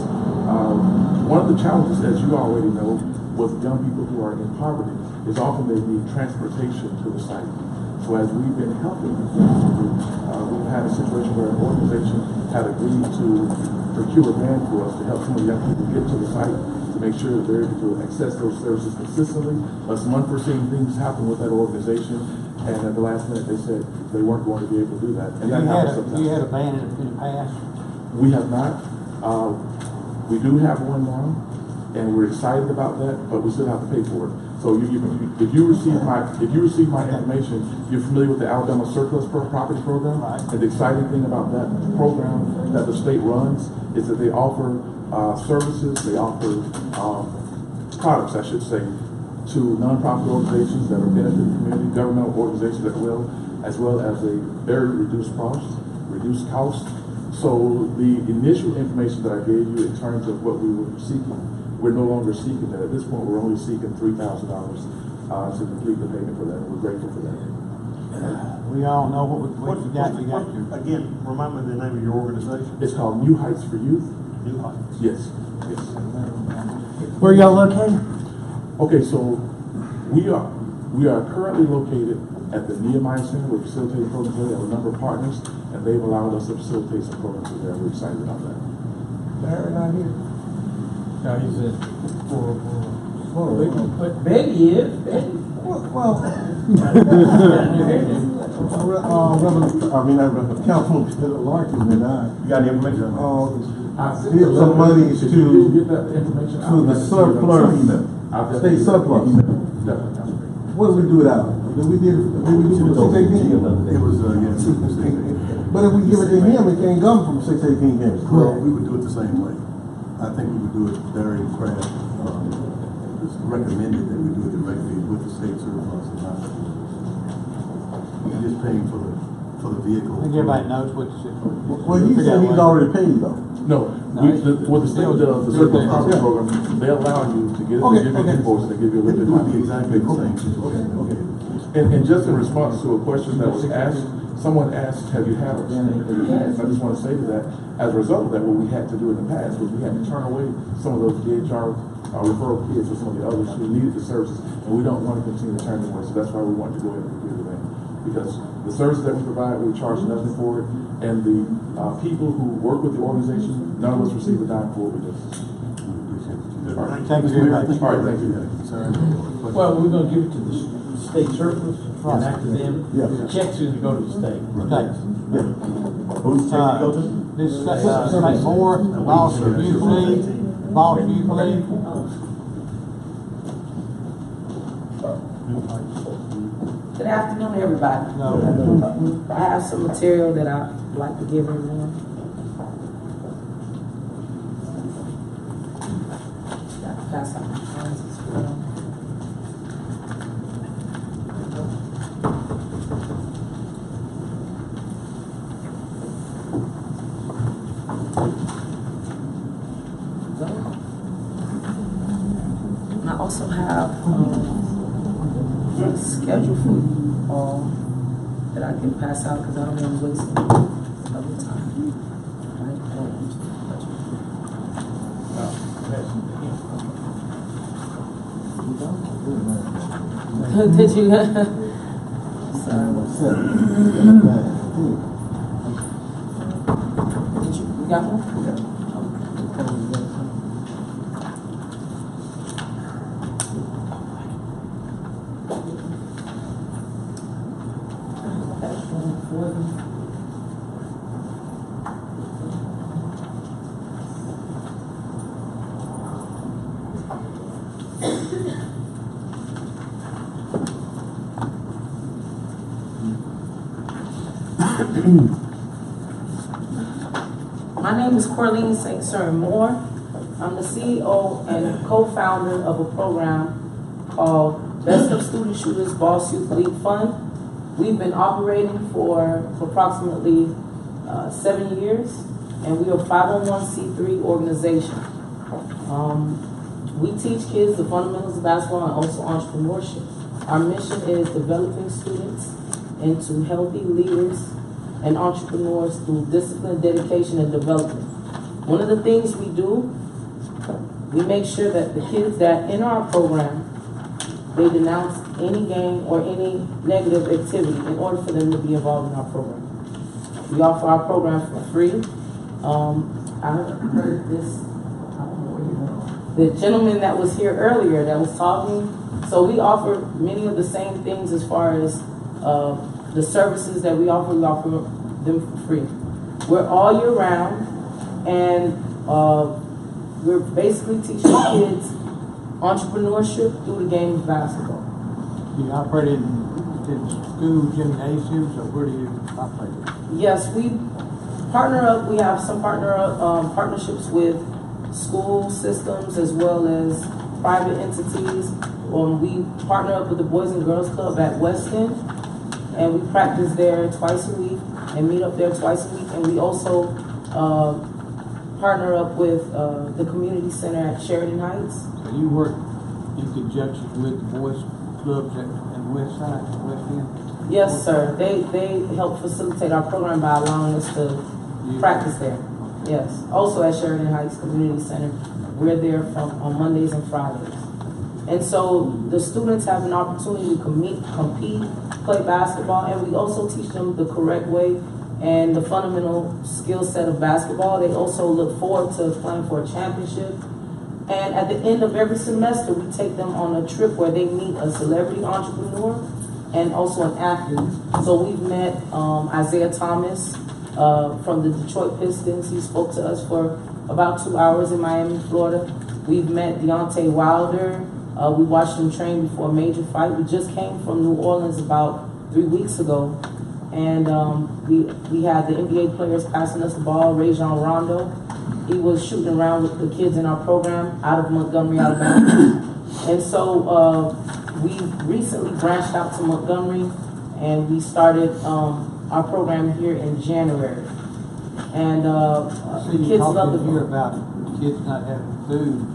One of the challenges, as you already know, with young people who are in poverty is often they need transportation to the site. So as we've been helping we've had a situation where an organization had agreed to procure a van for us to help some of the young people get to the site to make sure that they're able to access those services consistently. But some unforeseen things happened with that organization, and at the last minute they said they weren't going to be able to do that. And that happens sometimes. You had a ban in the past? We have not. We do have one now, and we're excited about that, but we still have to pay for it. So if you receive my information, you're familiar with the Alabama Surplus Property Program. Right. And the exciting thing about that program that the state runs is that they offer services, they offer products, I should say, to nonprofit organizations that are benefiting the community, governmental organizations as well as a very reduced cost. So the initial information that I gave you in terms of what we were seeking, we're no longer seeking that. At this point, we're only seeking $3,000 to complete the payment for that. And we're grateful for that. We all know what you got. Again, remind me the name of your organization. It's called New Heights for Youth. New Heights. Yes. Where y'all located? Okay, so we are We are currently located at the Nehemiah Center. We're facilitating programs there. We have a number of partners, and they've allowed us to facilitate some programs there. We're excited about that. Larry not here. No, he's in but Betty is. Betty. Well, Councilman Larkin and I. You got the information? Did some monies If to you do get that information, to the surplus, state surplus. What did we do it out? Did we do it from 618? It was, yes. But if we give it to him, it can't come from 618 games. Well, we would do it the same way. I think we would do it, Barry and Craft, it's recommended that we do it directly with the state surplus and not. We're just paying for the vehicle. I think everybody knows what to say. Well, he said he's already paid though. No, what the state does, the surplus property program, they allow you to get it, they give you an invoice, and they give you a little bit of money. Exactly the same situation. Okay. And just in response to a question that was asked, someone asked, have you had a in the past? I just want to say to that, as a result of that, what we had to do in the past was we had to turn away some of those DHR referral kids or some of the others who needed the services, and we don't want to continue to turn them away. So that's why we wanted to go ahead and do that. Because the services that we provide, we charge nothing for it, and the people who work with the organization, none of us receive a dime for what we do. Thank you very much. All right, thank you. Well, we're gonna give it to the state surplus, and after them, the checks are gonna go to the state. Thanks. Who's the check to go to? This is St. Moore, Boss Youth League, Boss Youth League. Good afternoon, everybody. I have some material that I'd like to give everyone. Pass out my funds as well. I also have a schedule for you all that I can pass out because I don't want to waste any of the time. Right? I don't want to Did you? Sorry. Did you? You got one? Yeah. My name is Corleen St. Cyr Moore. I'm the CEO and co-founder of a program called Best of Student Shooters Boss Youth League Fund. We've been operating for approximately 7 years, and we are a 501c3 organization. We teach kids the fundamentals of basketball and also entrepreneurship. Our mission is developing students into healthy leaders and entrepreneurs through discipline, dedication, and development. One of the things we do, we make sure that the kids that in our program, they denounce any gang or any negative activity in order for them to be involved in our program. We offer our program for free. I heard this, the gentleman that was here earlier that was talking. So we offer many of the same things as far as the services that we offer them for free. We're all year round, and we're basically teaching kids entrepreneurship through the game of basketball. Do you operate in school gymnasiums, or where do you operate? Yes, we partner up. We have some partnerships with school systems as well as private entities. We partner up with the Boys and Girls Club at Weston, and we practice there twice a week and meet up there twice a week. And we also partner up with the community center at Sheridan Heights. So you work in conjunction with the boys clubs at West Side, West End? Yes, sir. They help facilitate our program by allowing us to practice there. Yes. Also at Sheridan Heights Community Center. We're there on Mondays and Fridays. And so the students have an opportunity to compete, play basketball, and we also teach them the correct way and the fundamental skill set of basketball. They also look forward to playing for a championship. And at the end of every semester, we take them on a trip where they meet a celebrity entrepreneur and also an athlete. So we've met Isaiah Thomas from the Detroit Pistons. He spoke to us for about 2 hours in Miami, Florida. We've met Deontay Wilder. We watched him train before a major fight. We just came from New Orleans about 3 weeks ago. And we had the NBA players passing us the ball, Rajon Rondo. He was shooting around with the kids in our program out of Montgomery, Alabama. And so we recently branched out to Montgomery, and we started our program here in January. And the kids love the program. About kids not having food.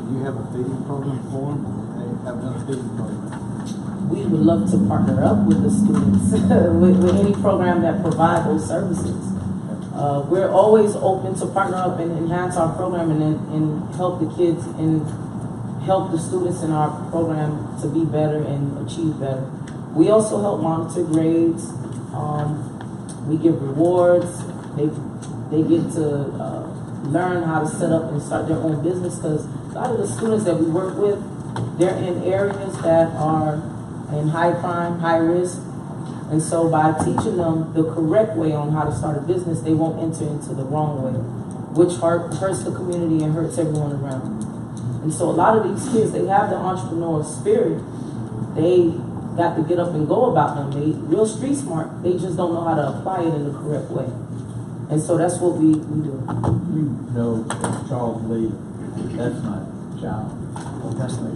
Do you have a feeding program for them, or they have another feeding program? We would love to partner up with the students with any program that provides those services. We're always open to partner up and enhance our program and help the kids and help the students in our program to be better and achieve better. We also help monitor grades. We give rewards. They get to learn how to set up and start their own business, because a lot of the students that we work with, they're in areas that are in high crime, high risk. And so by teaching them the correct way on how to start a business, they won't enter into the wrong way, which hurts the community and hurts everyone around. And so a lot of these kids, they have the entrepreneurial spirit. They got to get up and go about them. They real street smart. They just don't know how to apply it in the correct way. And so that's what we do. You know Charles Lee, that's my child. That's me.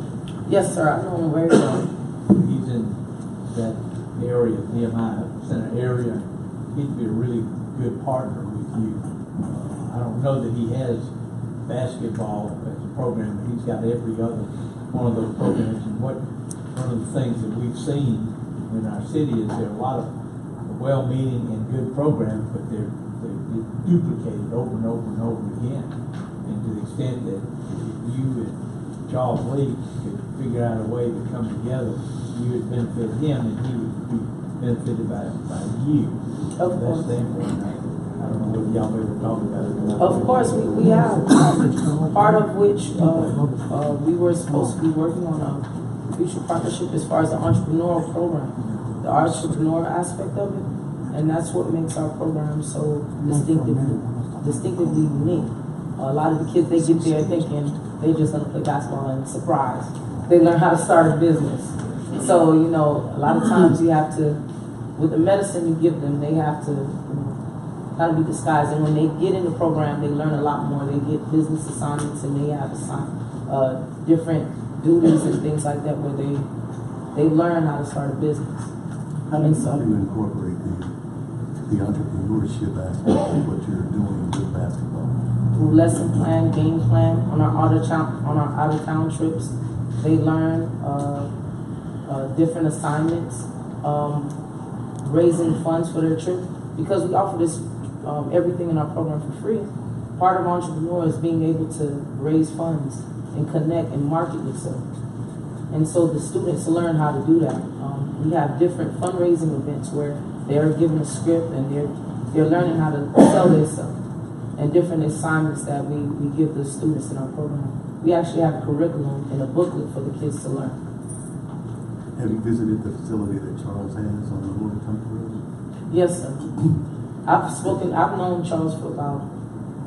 Yes, sir, I know him very well. He's in that area, Nehemiah Center area. He'd be a really good partner with you. I don't know that he has basketball as a program, but he's got every other one of those programs. And one of the things that we've seen in our city is there are a lot of well-meaning and good programs, but they're duplicated over and over and over again. And to the extent that you and Charles Lee could figure out a way to come together, you would benefit him and he would be benefited by you. Of course. I don't know whether y'all ever talked about it. Of course, we have. Part of which we were supposed to be working on a future partnership as far as the entrepreneurial program, the entrepreneur aspect of it. And that's what makes our program so distinctively unique. A lot of the kids, they get there thinking they're just going to play basketball and surprise. They learn how to start a business. So, you know, a lot of times you have to, with the medicine you give them, they have to how to be disguised. And when they get in the program, they learn a lot more. They get business assignments and they have different duties and things like that where they learn how to start a business. How do you incorporate the entrepreneurship aspect of what you're doing with basketball? Through lesson plan, game plan, on our out-of-town trips, they learn different assignments, raising funds for their trip, because we offer this everything in our program for free. Part of entrepreneur is being able to raise funds and connect and market yourself. And so the students learn how to do that. We have different fundraising events where they're given a script and they're learning how to sell themselves, and different assignments that we give the students in our program. We actually have a curriculum and a booklet for the kids to learn. Have you visited the facility that Charles has on the Northern Country Road? Yes, sir. I've known Charles for about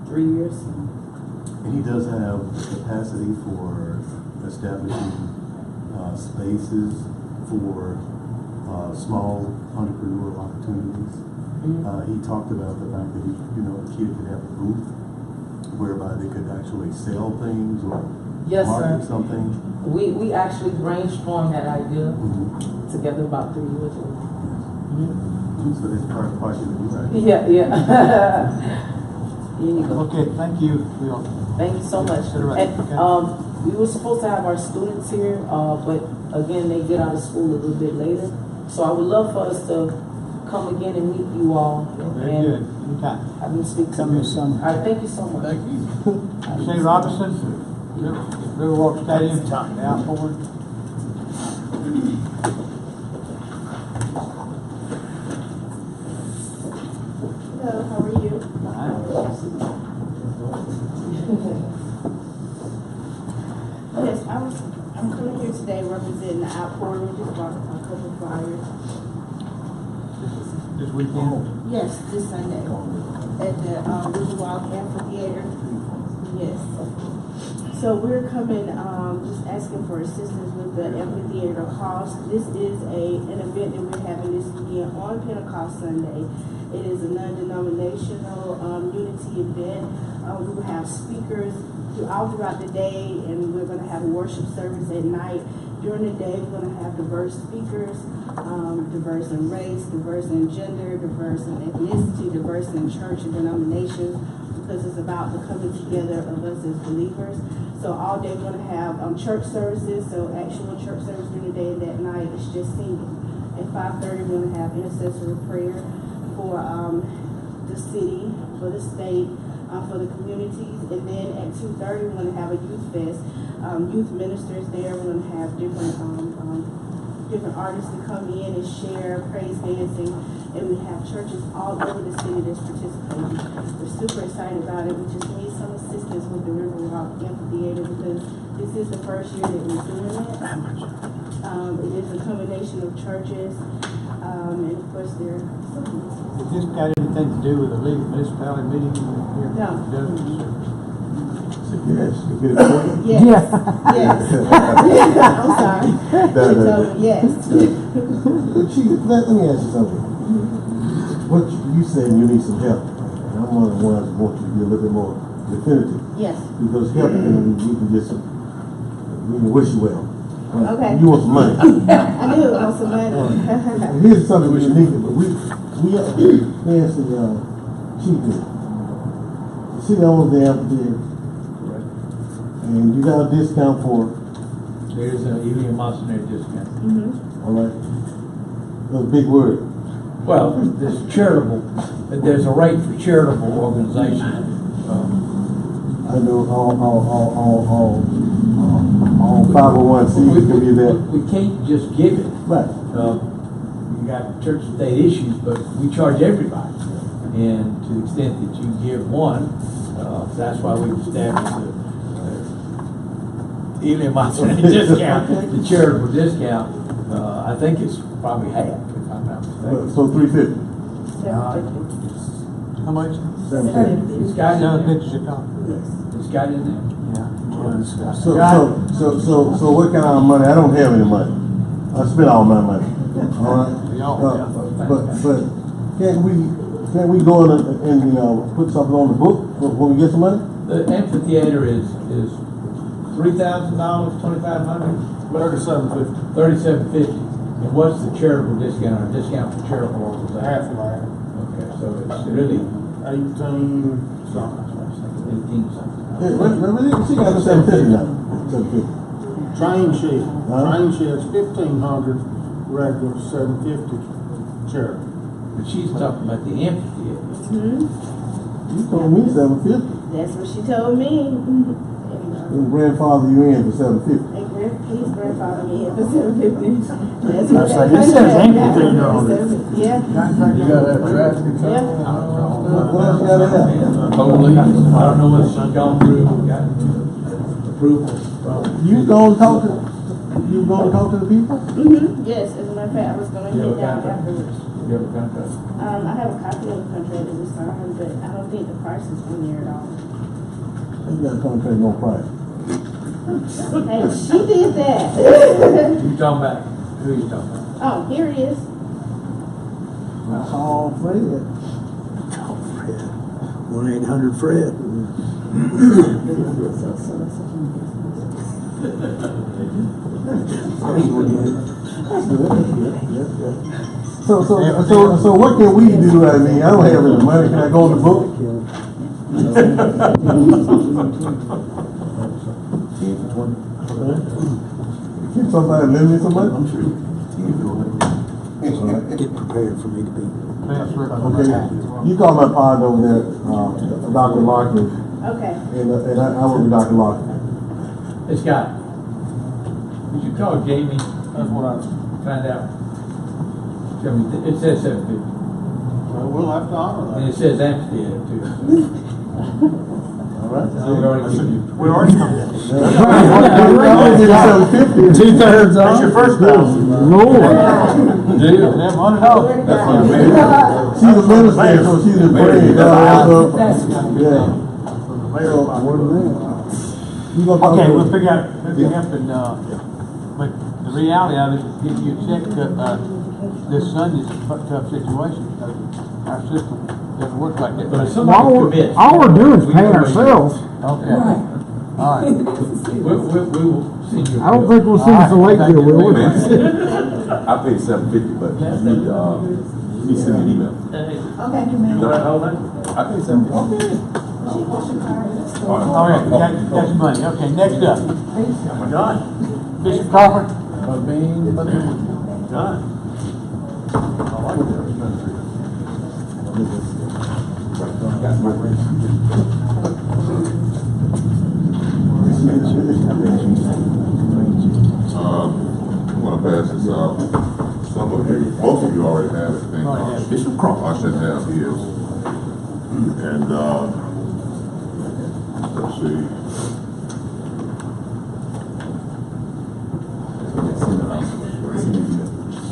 3 years. And he does have the capacity for establishing spaces for small entrepreneurial opportunities. He talked about the fact that a kid could have a booth whereby they could actually sell things or market something. We actually brainstormed that idea together about 3 years ago. So that's part of it, right? Yeah. Okay, thank you. Thank you so much. And we were supposed to have our students here, but again, they get out of school a little bit later. So I would love for us to come again and meet you all. Very good. Anytime. I've been speaking. Come this summer. All right, thank you so much. Thank you. Shane Robinson. Riverwalk Stadium, the outboard. Hello, how are you? Yes, I'm coming here today representing the outboard. We just bought a couple flyers. This weekend? Yes, this Sunday at the Riverwalk Amphitheater. Yes. So we're coming, just asking for assistance with the amphitheater cost. This is an event that we're having this weekend on Pentecost Sunday. It is a non-denominational unity event. We will have speakers throughout the day, and we're going to have a worship service at night. During the day, we're going to have diverse speakers, diverse in race, diverse in gender, diverse in ethnicity, diverse in church and denominations, because it's about the coming together of us as believers. So all day we're going to have church services, so actual church service during the day, and that night it's just singing. At 5:30, we're going to have intercessory prayer for the city, for the state, for the communities, and then at 2:30 we're going to have a youth fest. Youth ministers there. We're going to have different artists to come in and share praise dancing, and we have churches all over the city that's participating. We're super excited about it. We just need some assistance with the Riverwalk Amphitheater because this is the first year that we're doing it. It is a combination of churches, and of course there are some. Has this got anything to do with the League of Municipality meeting here? No. Yes. Yes. Yes. I'm sorry. Yes. Chief, let me ask you something. What you said you need some help. And I'm one of the ones who want you to be a little bit more definitive. Yes. Because help we can wish you well. Okay. You want some money. I do want some money. And here's something we unique, but we asked the chief here. The city owns the amphitheater. And you got a discount for it. There's an Elian Monsignor discount. All right. That's a big word. Well, there's charitable, there's a rate for charitable organizations. I know all 501c can be there. We can't just give it. Right. You got church and state issues, but we charge everybody. And to the extent that you give one, that's why we've established the Elian Monsignor discount, the charitable discount. I think it's probably half, if I'm not mistaken. So $350. How much? It's got in there. It's got in there. So what kind of money? I don't have any money. I spent all my money. All right. But can't we go in and put something on the book when we get some money? The amphitheater is $3,000, $2,500. $3,750. And what's the charitable discount or discount for charitable organizations? Half of that. Okay, so it's really 18 something. 18 something. She got the 750 now. 750. Train shed's 1,500, regular 750 charity. But she's talking about the amphitheater. You told me 750. That's what she told me. And grandfather you in for 750. He's grandfather me for 750. That's what It says amphitheater on it. Yeah. You got that traffic Yeah. What else you got in there? Totally. I don't know what she's gone through. Got approval from. You gonna talk to the people? Yes, as a matter of fact, I was going to head down afterwards. You have a contract? I have a copy of the contract that we signed, but I don't think the price is on there at all. You got a contract, no price. Hey, she did that. You talking about, who you talking about? Oh, here it is. Call Fred. 1-800-FRED. So what can we do? I mean, I don't have any money. Can I go on the book? Can somebody lend me some money? I'm sure. Get prepared for me to be. Okay. You call my partner over there, Dr. Larkin. Okay. And I work with Dr. Larkin. Hey, Scott, would you call Jamie? That's what I find out. Tell me, it says 750. Well, we'll have to honor that. And it says amphitheater too. All right. So we already given you. We already covered that. 2/3 That's your first thousand. Lord. Deal. $100. That's what she's a minister, so she's a prayer. Yeah. Okay, we'll figure out, and, but the reality of it is getting you a check, this Sunday is a tough situation, because our system doesn't work like that. But if somebody commits. All we're doing is paying ourselves. Okay. All right. We will send you. I don't think we'll send us a late bill, will we? I paid $750, but you need to send me an email. Okay. I paid $750. All right, got your money. Okay, next up. Done. Bishop Crawford. Done. I want to pass this out. Some of you, most of you already have it. I think Bishop Crawford. I should have his. And let's see.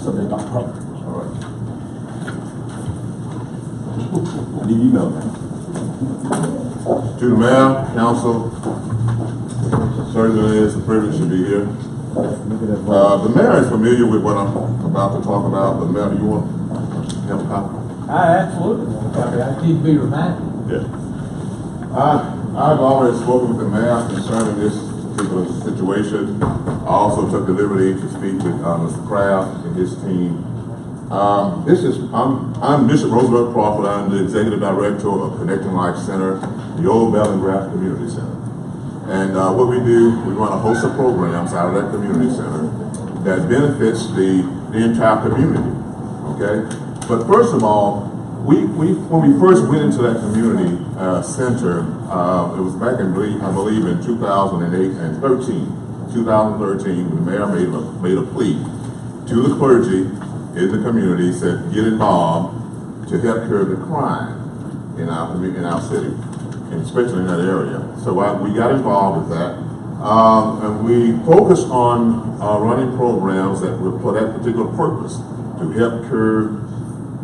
All right. I need email now. To the mayor, council, certainly it's a privilege to be here. The mayor is familiar with what I'm about to talk about, but mayor, do you want to have a copy? Absolutely. I need to be reminded. Yeah. I've already spoken with the mayor concerning this particular situation. I also took the liberty to speak with Mr. Kraft and his team. I'm Bishop Roosevelt Crawford. I'm the Executive Director of Connecting Life Center, the old Bellingraph Community Center. And what we do, we run a host of programs out of that community center that benefits the entire community, okay? But first of all, when we first went into that community center, it was back in, I believe, in 2008 and 2013, when the mayor made a plea to the clergy in the community, said, get involved to help curb the crime in our city, and especially in that area. So we got involved with that, and we focused on running programs that were for that particular purpose, to help curb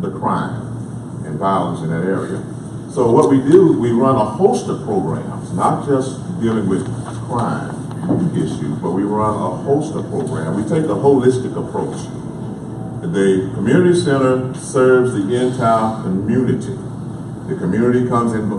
the crime and violence in that area. So what we do, we run a host of programs, not just dealing with crime issues, but we run a host of programs. We take a holistic approach. The community center serves the entire community. The community comes in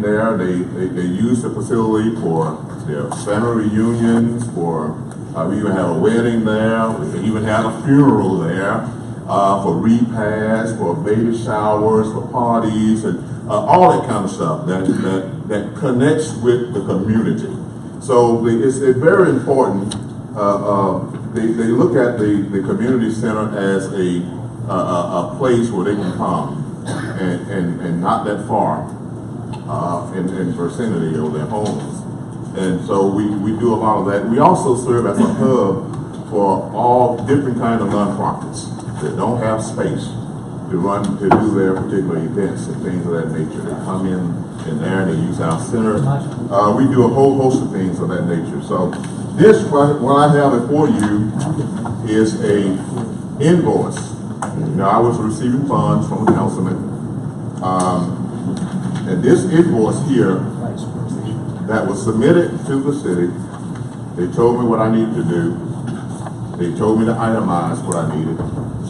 there, they use the facility for their family reunions, we even have a wedding there, we even had a funeral there, for repasts, for baby showers, for parties, and all that kind of stuff that connects with the community. So it's very important. They look at the community center as a place where they can come and not that far in vicinity of their homes. And so we do a lot of that. We also serve as a hub for all different kinds of nonprofits that don't have space to do their particular events and things of that nature. They come in there and they use our center. We do a whole host of things of that nature. So this, what I have before you, is a invoice. Now, I was receiving funds from a councilman, and this invoice here that was submitted to the city, they told me what I needed to do. They told me to itemize what I needed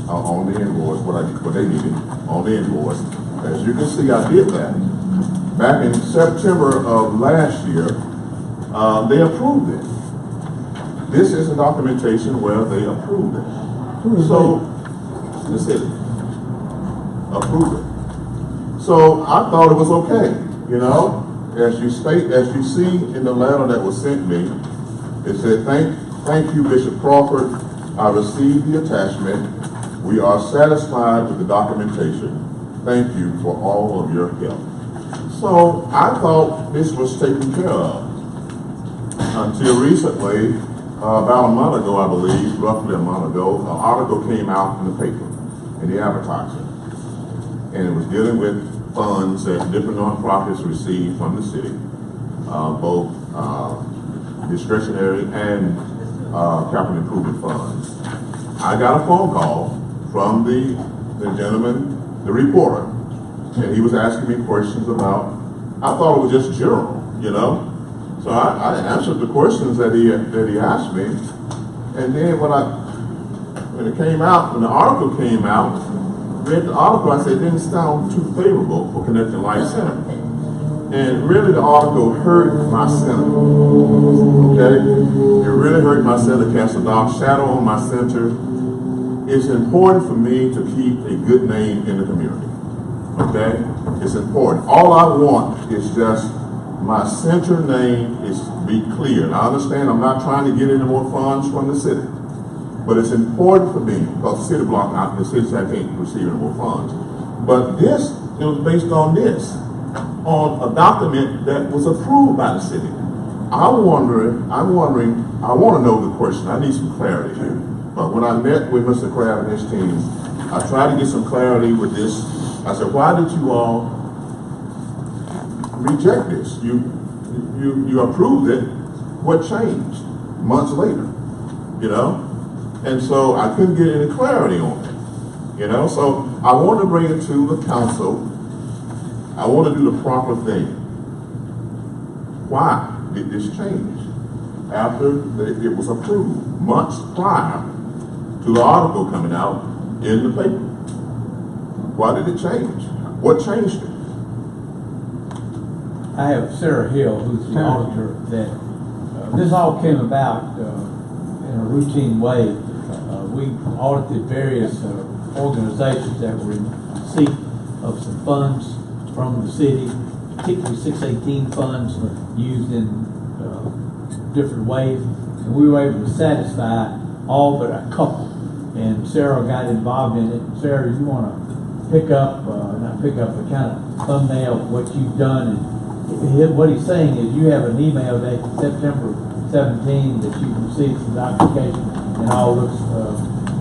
on the invoice, what they needed on the invoice. As you can see, I did that. Back in September of last year, they approved it. This is a documentation where they approved it. So, the city approved it. So I thought it was okay, you know. As you see in the letter that was sent me, it said, thank you, Bishop Crawford. I received the attachment. We are satisfied with the documentation. Thank you for all of your help. So I thought this was taken care of. until recently, about a month ago, I believe, roughly a month ago, an article came out in the paper, in the advertiser. And it was dealing with funds that different nonprofits receive from the city, both discretionary and capital improvement funds. I got a phone call from the gentleman, the reporter, and he was asking me questions about, I thought it was just general, you know? So I answered the questions that he asked me, and then when it came out, when the article came out, read the article, I said it didn't sound too favorable for Connecting Life Center. And really the article hurt my center, okay? It really hurt my center, cast a dark shadow on my center. It's important for me to keep a good name in the community, okay? It's important. All I want is just my center name is to be clear. And I understand I'm not trying to get any more funds from the city, but it's important for me because the city block out, the city said I can't receive any more funds. But this, it was based on this, on a document that was approved by the city. I'm wondering, I want to know the question. I need some clarity here. But when I met with Mr. Crabb and his team, I tried to get some clarity with this. I said, why did you all reject this? You approved it. What changed months later? You know? And so I couldn't get any clarity on it. You know? So I want to bring it to the council. I want to do the proper thing. Why did this change after it was approved, months prior to the article coming out in the paper? Why did it change? What changed it? I have Sarah Hill, who's the auditor, that this all came about in a routine way. We audited various organizations that were in seek of some funds from the city, particularly 618 funds used in different ways. And we were able to satisfy all but a couple. And Sarah got involved in it. Sarah, you want to pick up, not pick up, but kind of thumbnail what you've done. And what he's saying is you have an email date September 17 that you received some documentation and all looks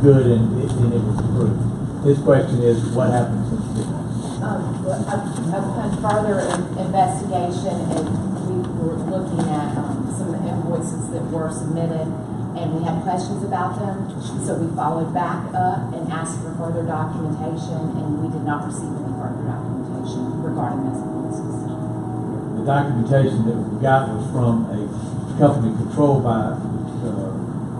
good and it was approved. His question is, what happened since then? Upon further investigation, and we were looking at some of the invoices that were submitted, and we had questions about them, so we followed back up and asked for further documentation, and we did not receive any further documentation regarding those invoices. The documentation that we got was from a company controlled by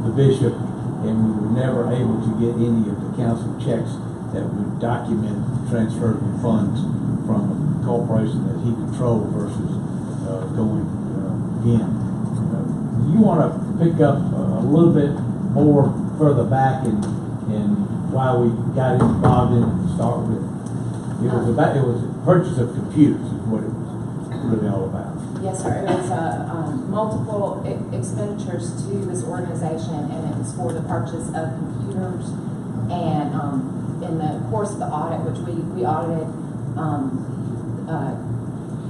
the bishop, and we were never able to get any of the council checks that would document transfer of funds from a corporation that he controlled versus going in. You want to pick up a little bit more further back in why we got involved in it to start with. It was a purchase of computers is what it was really all about. Yes, sir. It was multiple expenditures to this organization, and it was for the purchase of computers. And in the course of the audit, which we audited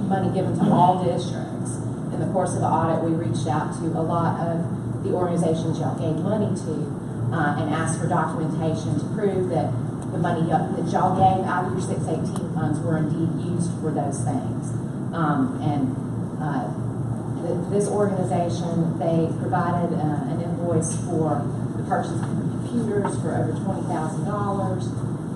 money given to all districts. In the course of the audit, we reached out to a lot of the organizations y'all gave money to and asked for documentation to prove that the money that y'all gave out of your 618 funds were indeed used for those things. This organization, they provided an invoice for the purchase of computers for over $20,000.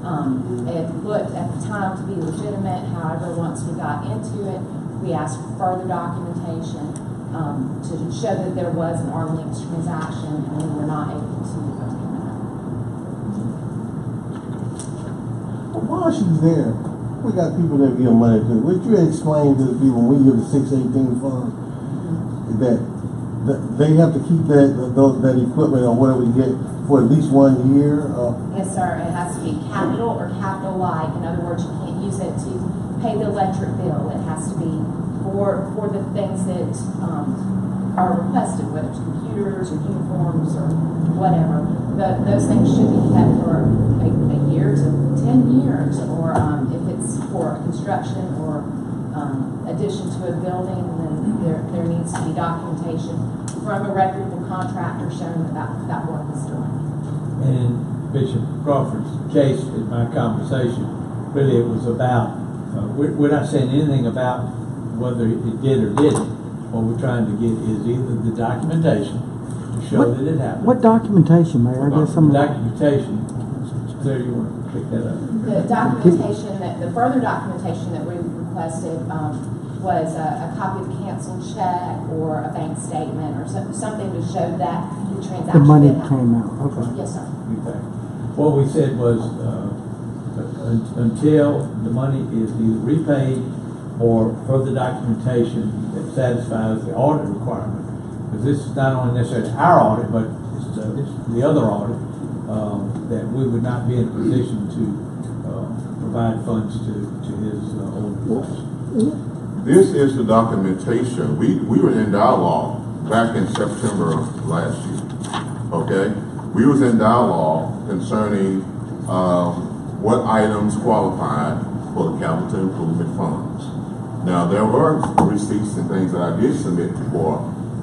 It looked at the time to be legitimate. However, once we got into it, we asked for further documentation to show that there was an arm's length transaction, and we were not able to obtain that. Well, while she's there, we got people that give money to. Would you explain to the people when we give the 618 fund that they have to keep that equipment or whatever we get for at least 1 year? Yes, sir. It has to be capital or capital like. In other words, you can't use it to pay the electric bill. It has to be for the things that are requested, whether it's computers or uniforms or whatever. Those things should be kept for a year to 10 years, or if it's for construction or a addition to a building, then there needs to be documentation from a reputable contractor showing that work is done. And Bishop Crawford's case in my conversation, really it was about, we're not saying anything about whether it did or didn't. What we're trying to get is either the documentation to show that it happened. What documentation, Mayor? I guess some documentation. There, you want to pick that up? The documentation the further documentation that we requested was a copy of a canceled check or a bank statement or something to show that the transaction. the money did happen. came out. Okay. Yes, sir. Okay. What we said was until the money is either repaid or further documentation that satisfies the audit requirement. Because this is not only necessarily our audit, but it's the other audit, that we would not be in a position to provide funds to his organization. This is the documentation. We were in dialogue back in September of last year, okay? We was in dialogue concerning what items qualified for the capital improvement funds. Now, there were receipts and things that I did submit for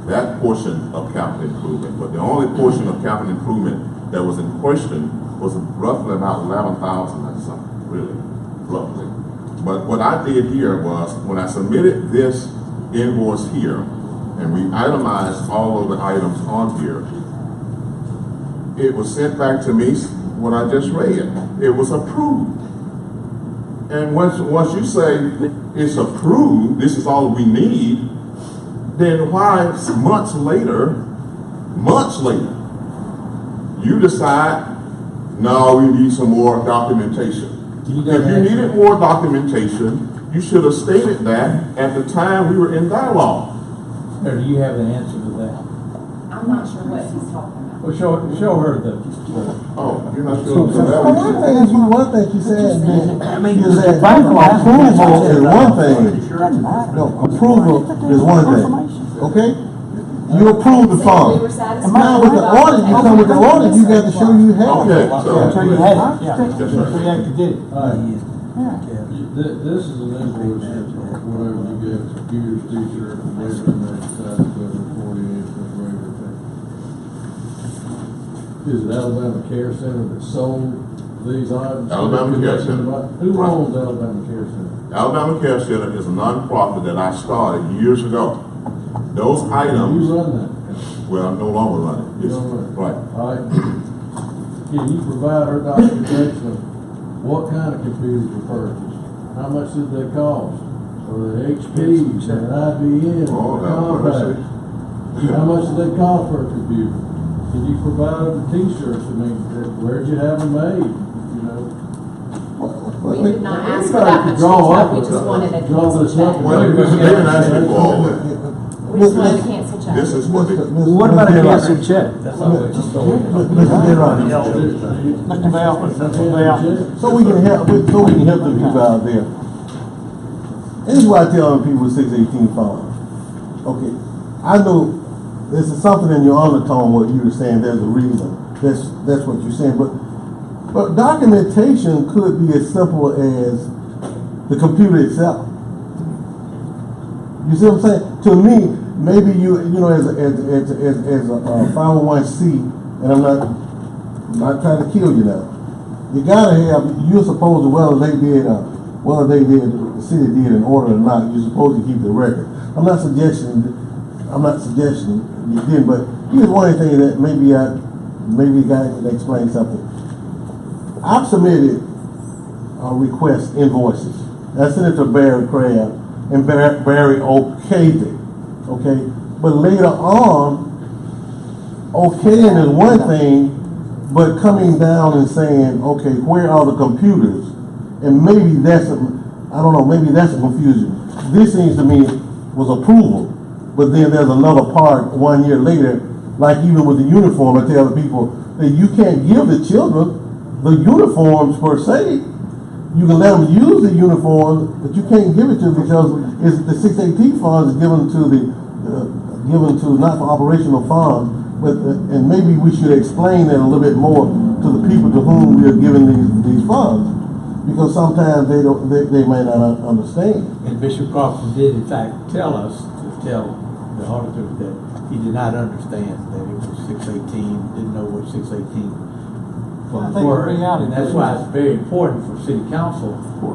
that portion of capital improvement, but the only portion of capital improvement that was in question was roughly about 11,000 or something, really, roughly. But what I did here was, when I submitted this invoice here, and we itemized all of the items on here, it was sent back to me, what I just read. It was approved. And once you say it's approved, this is all we need, then why months later, you decide, no, we need some more documentation. If you needed more documentation, you should have stated that at the time we were in dialogue. Or do you have the answer to that? I'm not sure what he's talking about. Well, show her the. Oh, you're not sure. One thing you said, you said approval is one thing. No, approval is one thing. Okay? You approve the fund. Now with the audit, you come with the audit, you got to show you have it. So you had it, yeah. So you actually did it. This is an invoice for whatever you get, computers, t-shirt, and labor, and that size cover 48 for regular thing. Is it Alabama Care Center that sold these items? Alabama Care Center. Who owns Alabama Care Center? Alabama Care Center is a non-profit that I started years ago. Those items. You run that? Well, I'm no longer running. You don't run it? Right. All right. Can you provide her documentation of what kind of computers were purchased? How much did they cost? Or the HPs and IBM? Oh, Compaq? How much did they cost for a computer? Can you provide the t-shirts? I mean, where'd you have them made? You know? We did not ask for that much detail, we just wanted a canceled check. Well, they didn't ask me for all that. We just wanted a canceled check. This is what What about a canceled check? Mr. Bell. So we can help the people out there. This is why I tell people with 618 funds. Okay, I know this is something in your undertone what you were saying. There's a reason. That's what you're saying. But documentation could be as simple as the computer itself. You see what I'm saying? To me, maybe you know as a 501c, and I'm not trying to kill you now. You gotta have. You're supposed to whether the city did in order or not. You're supposed to keep the record. I'm not suggesting you didn't, but here's one thing that maybe you guys can explain something. I've submitted request invoices. I sent it to Barry Crabb and Barry okayed it. Okay, but later on, okaying is one thing, but coming down and saying, okay, where are the computers? And maybe that's a confusion. This seems to me was approval, but then there's another part 1 year later, like even with the uniform, I tell the people that you can't give the children the uniforms per se. You can let them use the uniforms, but you can't give it to them because it's the 618 funds is given to not for operational funds, but and maybe we should explain that a little bit more to the people to whom we are giving these funds. Because sometimes they may not understand. And Bishop Crawford did in fact tell us, to tell the auditor that he did not understand that it was 618, didn't know what 618 I think were. the reality And that's why it's very important for city council,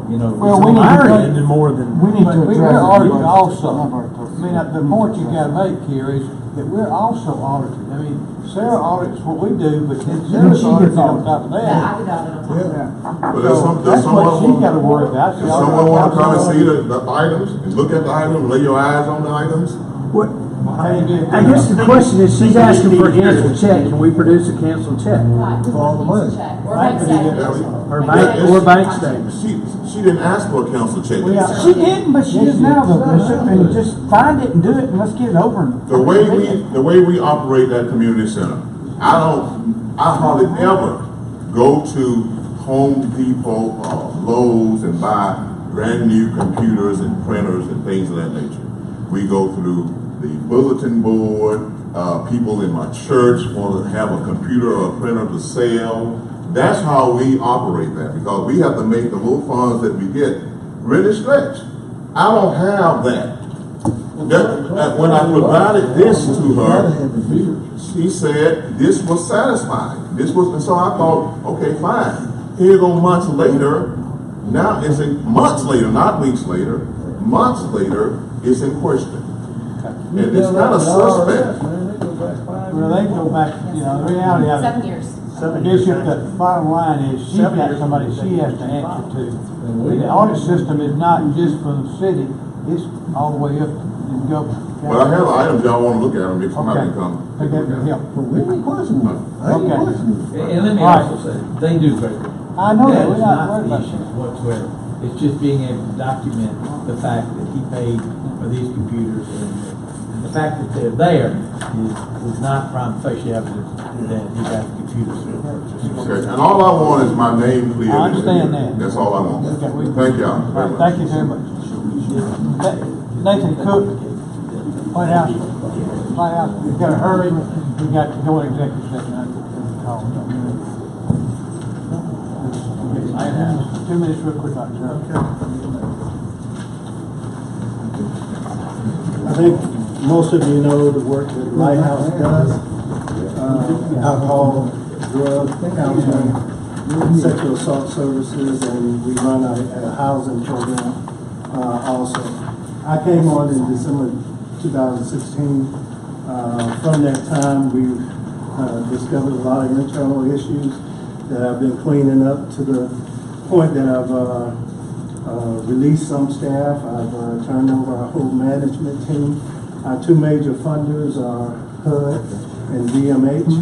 you know. Well, we need to And more than. We need to address We're audited it. also. I mean, the point you gotta make here is that we're also audited. I mean, Sarah audits what we do, but then Sarah's audited on top of Yeah, I that. did audit on top of that. But So that's what she's gotta worry about. Does someone want to come and see the items and look at the items, lay your eyes on the items? What, I I guess the question is, she's asking for a canceled check. Can we produce a canceled check? Right, For all the money. check, or bank statement. Or bank statement? She didn't ask for a council check. She didn't, but she is now, though, Bishop, and just find it and do it, and let's get it over. The way we operate that community center, I hardly ever go to Home Depot or Lowe's and buy brand new computers and printers and things of that nature. We go through the bulletin board, people in my church want to have a computer or a printer to sell. That's how we operate that, because we have to make the little funds that we get really stretch. I don't have that. When I provided this to her, she said this was satisfying. And so I thought, okay, fine. Here you go months later. Now it's months later, not weeks later. Months later, it's in question. And it's kind of suspect. Well, they go back, you know, the reality of it. 7 years. Bishop, the bottom line is, she's got somebody she has to answer to. The audit system is not just for the city, it's all the way up in government. Well, I have items y'all want to look at them if somebody can come. Think that can help. We ain't questioning it. I ain't Okay. questioning it. And let me also say, they do great work. I know that, That we're is not not worried the about issue that. whatsoever. It's just being able to document the fact that he paid for these computers, and the fact that they're there is not prima facie evidence that he got the computers. Okay, and all I want is my name clear. I understand that. That's all I want. Okay, Thank y'all very much. Thank you very much. Nathan Cook, White House, we gotta hurry, we got to go in executive session. 2 minutes real quick, Dr. I think most of you know the work that the Lighthouse does. Alcohol, drug counseling, sexual assault services, and we run a housing program also. I came on in December 2016. From that time, we've discovered a lot of internal issues that I've been cleaning up to the point that I've released some staff. I've turned over our whole management team. Our two major funders are HUD and DMH.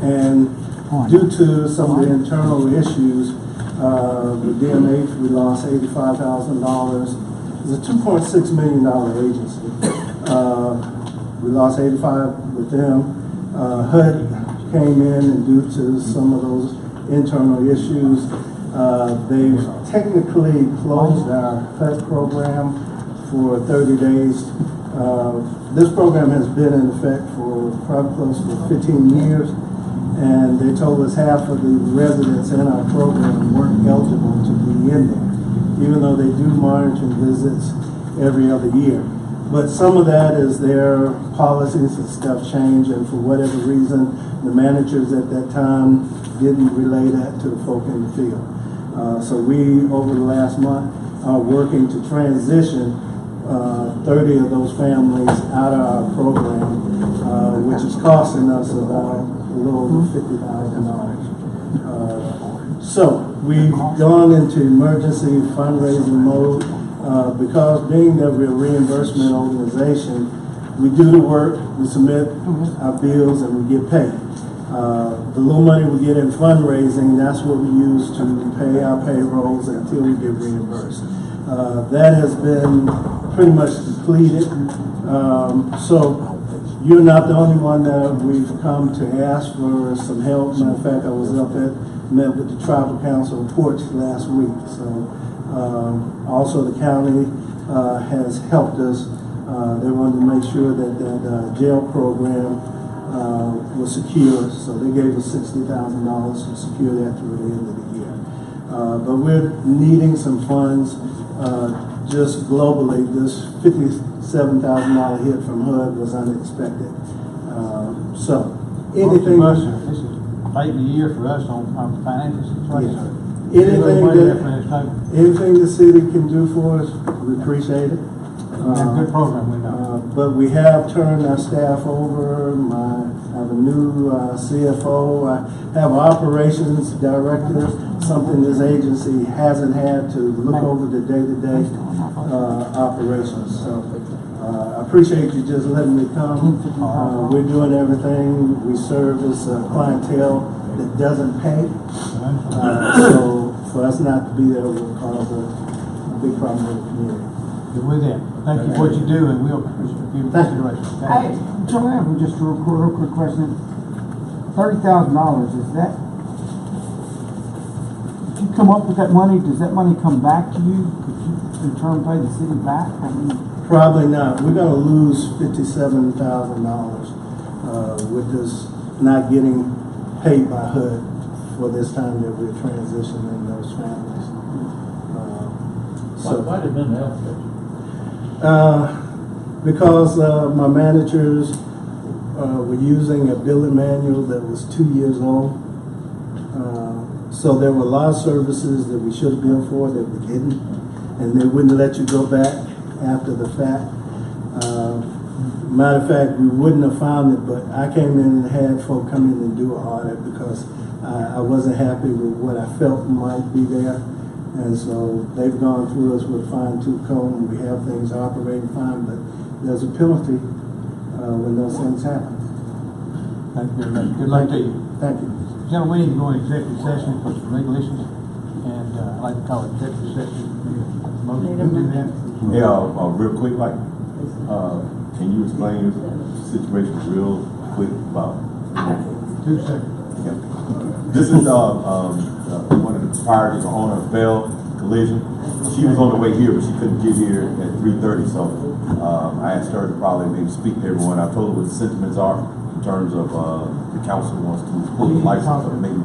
And due to some of the internal issues with DMH, we lost $85,000. It's a $2.6 million agency. We lost 85 with them. HUD came in, and due to some of those internal issues, they've technically closed our HUD program for 30 days. This program has been in effect for probably close to 15 years, and they told us half of the residents in our program weren't eligible to be in there, even though they do monitoring visits every other year. But some of that is their policies and stuff change, and for whatever reason, the managers at that time didn't relay that to the folk in the field. So we, over the last month, are working to transition 30 of those families out of our program, which is costing us about a little over $50,000. So we've gone into emergency fundraising mode because being that we're a reimbursement organization, we do the work, we submit our bills, and we get paid. The little money we get in fundraising, that's what we use to pay our payrolls until we get reimbursed. That has been pretty much depleted. So you're not the only one that we've come to ask for some help. Matter of fact, I was met with the Tribal Council of Ports last week. So also the county has helped us. They wanted to make sure that that jail program was secure, so they gave us $60,000 to secure that through the end of the year. But we're needing some funds, just globally. This $57,000 hit from HUD was unexpected. So, anything. Most of us, this is late in the year for us on our financial situation. Anything the city can do for us, we appreciate it. Good program, we know. But we have turned our staff over. I have a new CFO. I have operations director, something this agency hasn't had to look over the day-to-day operations. So I appreciate you just letting me come. We're doing everything. We service a clientele that doesn't pay. So for us not to be there will cause a big problem in the community. You're with them. Thank you for what you do, and we'll give consideration. Hey, Joanne, just a real quick question. $30,000, is that, if you come up with that money, does that money come back to you? Could you in turn pay the city back? I mean, probably not. We're going to lose $57,000 with this not getting paid by HUD for this time that we're transitioning those families. Why did mental health get you? Because my managers were using a billing manual that was 2 years old. So there were a lot of services that we should have billed for that we didn't, and they wouldn't let you go back after the fact. Matter of fact, we wouldn't have found it, but I came in and had folk come in and do an audit because I wasn't happy with what I felt might be there. And so they've gone through us with a fine-tooth comb. We have things operating fine, but there's a penalty when those things happen. Thank you very much. Good luck to you. Thank you. Gentlemen, we need to go into executive session for some legal issues, and I'd like to call it executive session. Motion to do that. Yeah, real quick, like, can you explain your situation real quick about? 2 seconds. Yeah. This is one of the proprietors, or owner of Bell Collision. She was on the way here, but she couldn't get here at 3:30, so I asked her to probably maybe speak to everyone. I told her what the sentiments are in terms of the council wants to pull the license, or maybe.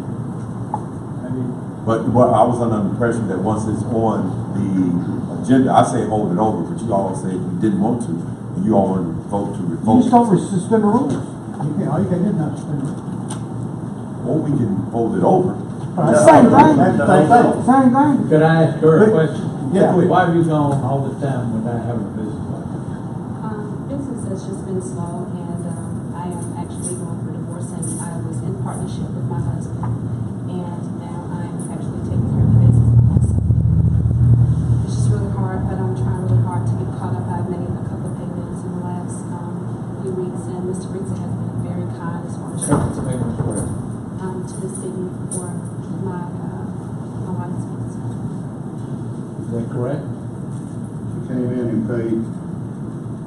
But I was under the impression that once it's on the agenda, I say hold it over, but you all said you didn't want to, and you all wanted to vote to revoke. You just don't suspend the rules. All you can do is not suspend the rules. Or we can hold it over. Same thing. Same thing. Could I ask her a question? Yeah. Why have you gone all this time without having a business license? Business has just been slow, and I am actually going for divorce, and I was in partnership with my husband, and now I'm actually taking care of the business myself. It's just really hard, but I'm trying really hard to get caught up. I've made a couple of payments in the last few weeks, and Mr. Ritza has been very kind as far as to the city for my license. Is that correct? She came in and paid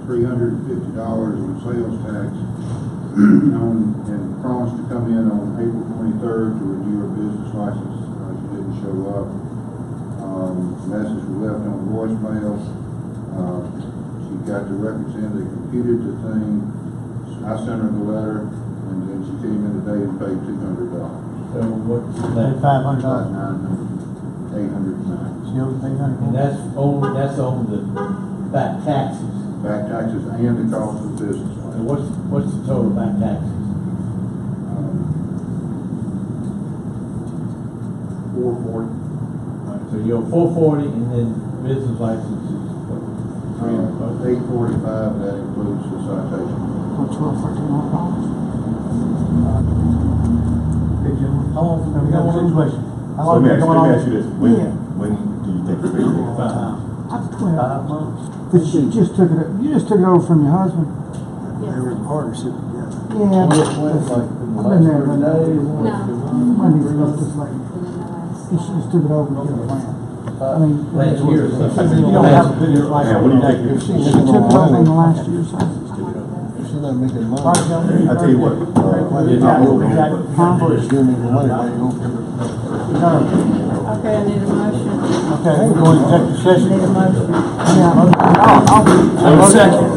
$350 in sales tax and promised to come in on April 23rd to renew her business license. She didn't show up. Message was left on voicemail. She got the records in, they computed the thing. I sent her the letter, and then she came in today and paid $200. So what's Paid $500. $809. She owes $800. And that's on the back taxes. Back taxes and the cost of the business. And what's the total back taxes? 440. So you owe 440, and then business license is what? 845, that includes the citation. For $1,200, Hey, gentlemen. How long have we got a situation? How So long let has it me been going on? ask you this. When do you think it's ready to go? That's 5 months. But you just took it over from your husband? They were in partnership together. Yeah. I've been there. Money stuff just like, she just took it over and did a plan. I mean, Last year or something. You don't have a business license. What do you think? she took it over in the last year or so. She's not making money. I tell you what. Okay, I need a motion. Okay, we're going to executive session. Need a motion. Yeah, I'll second.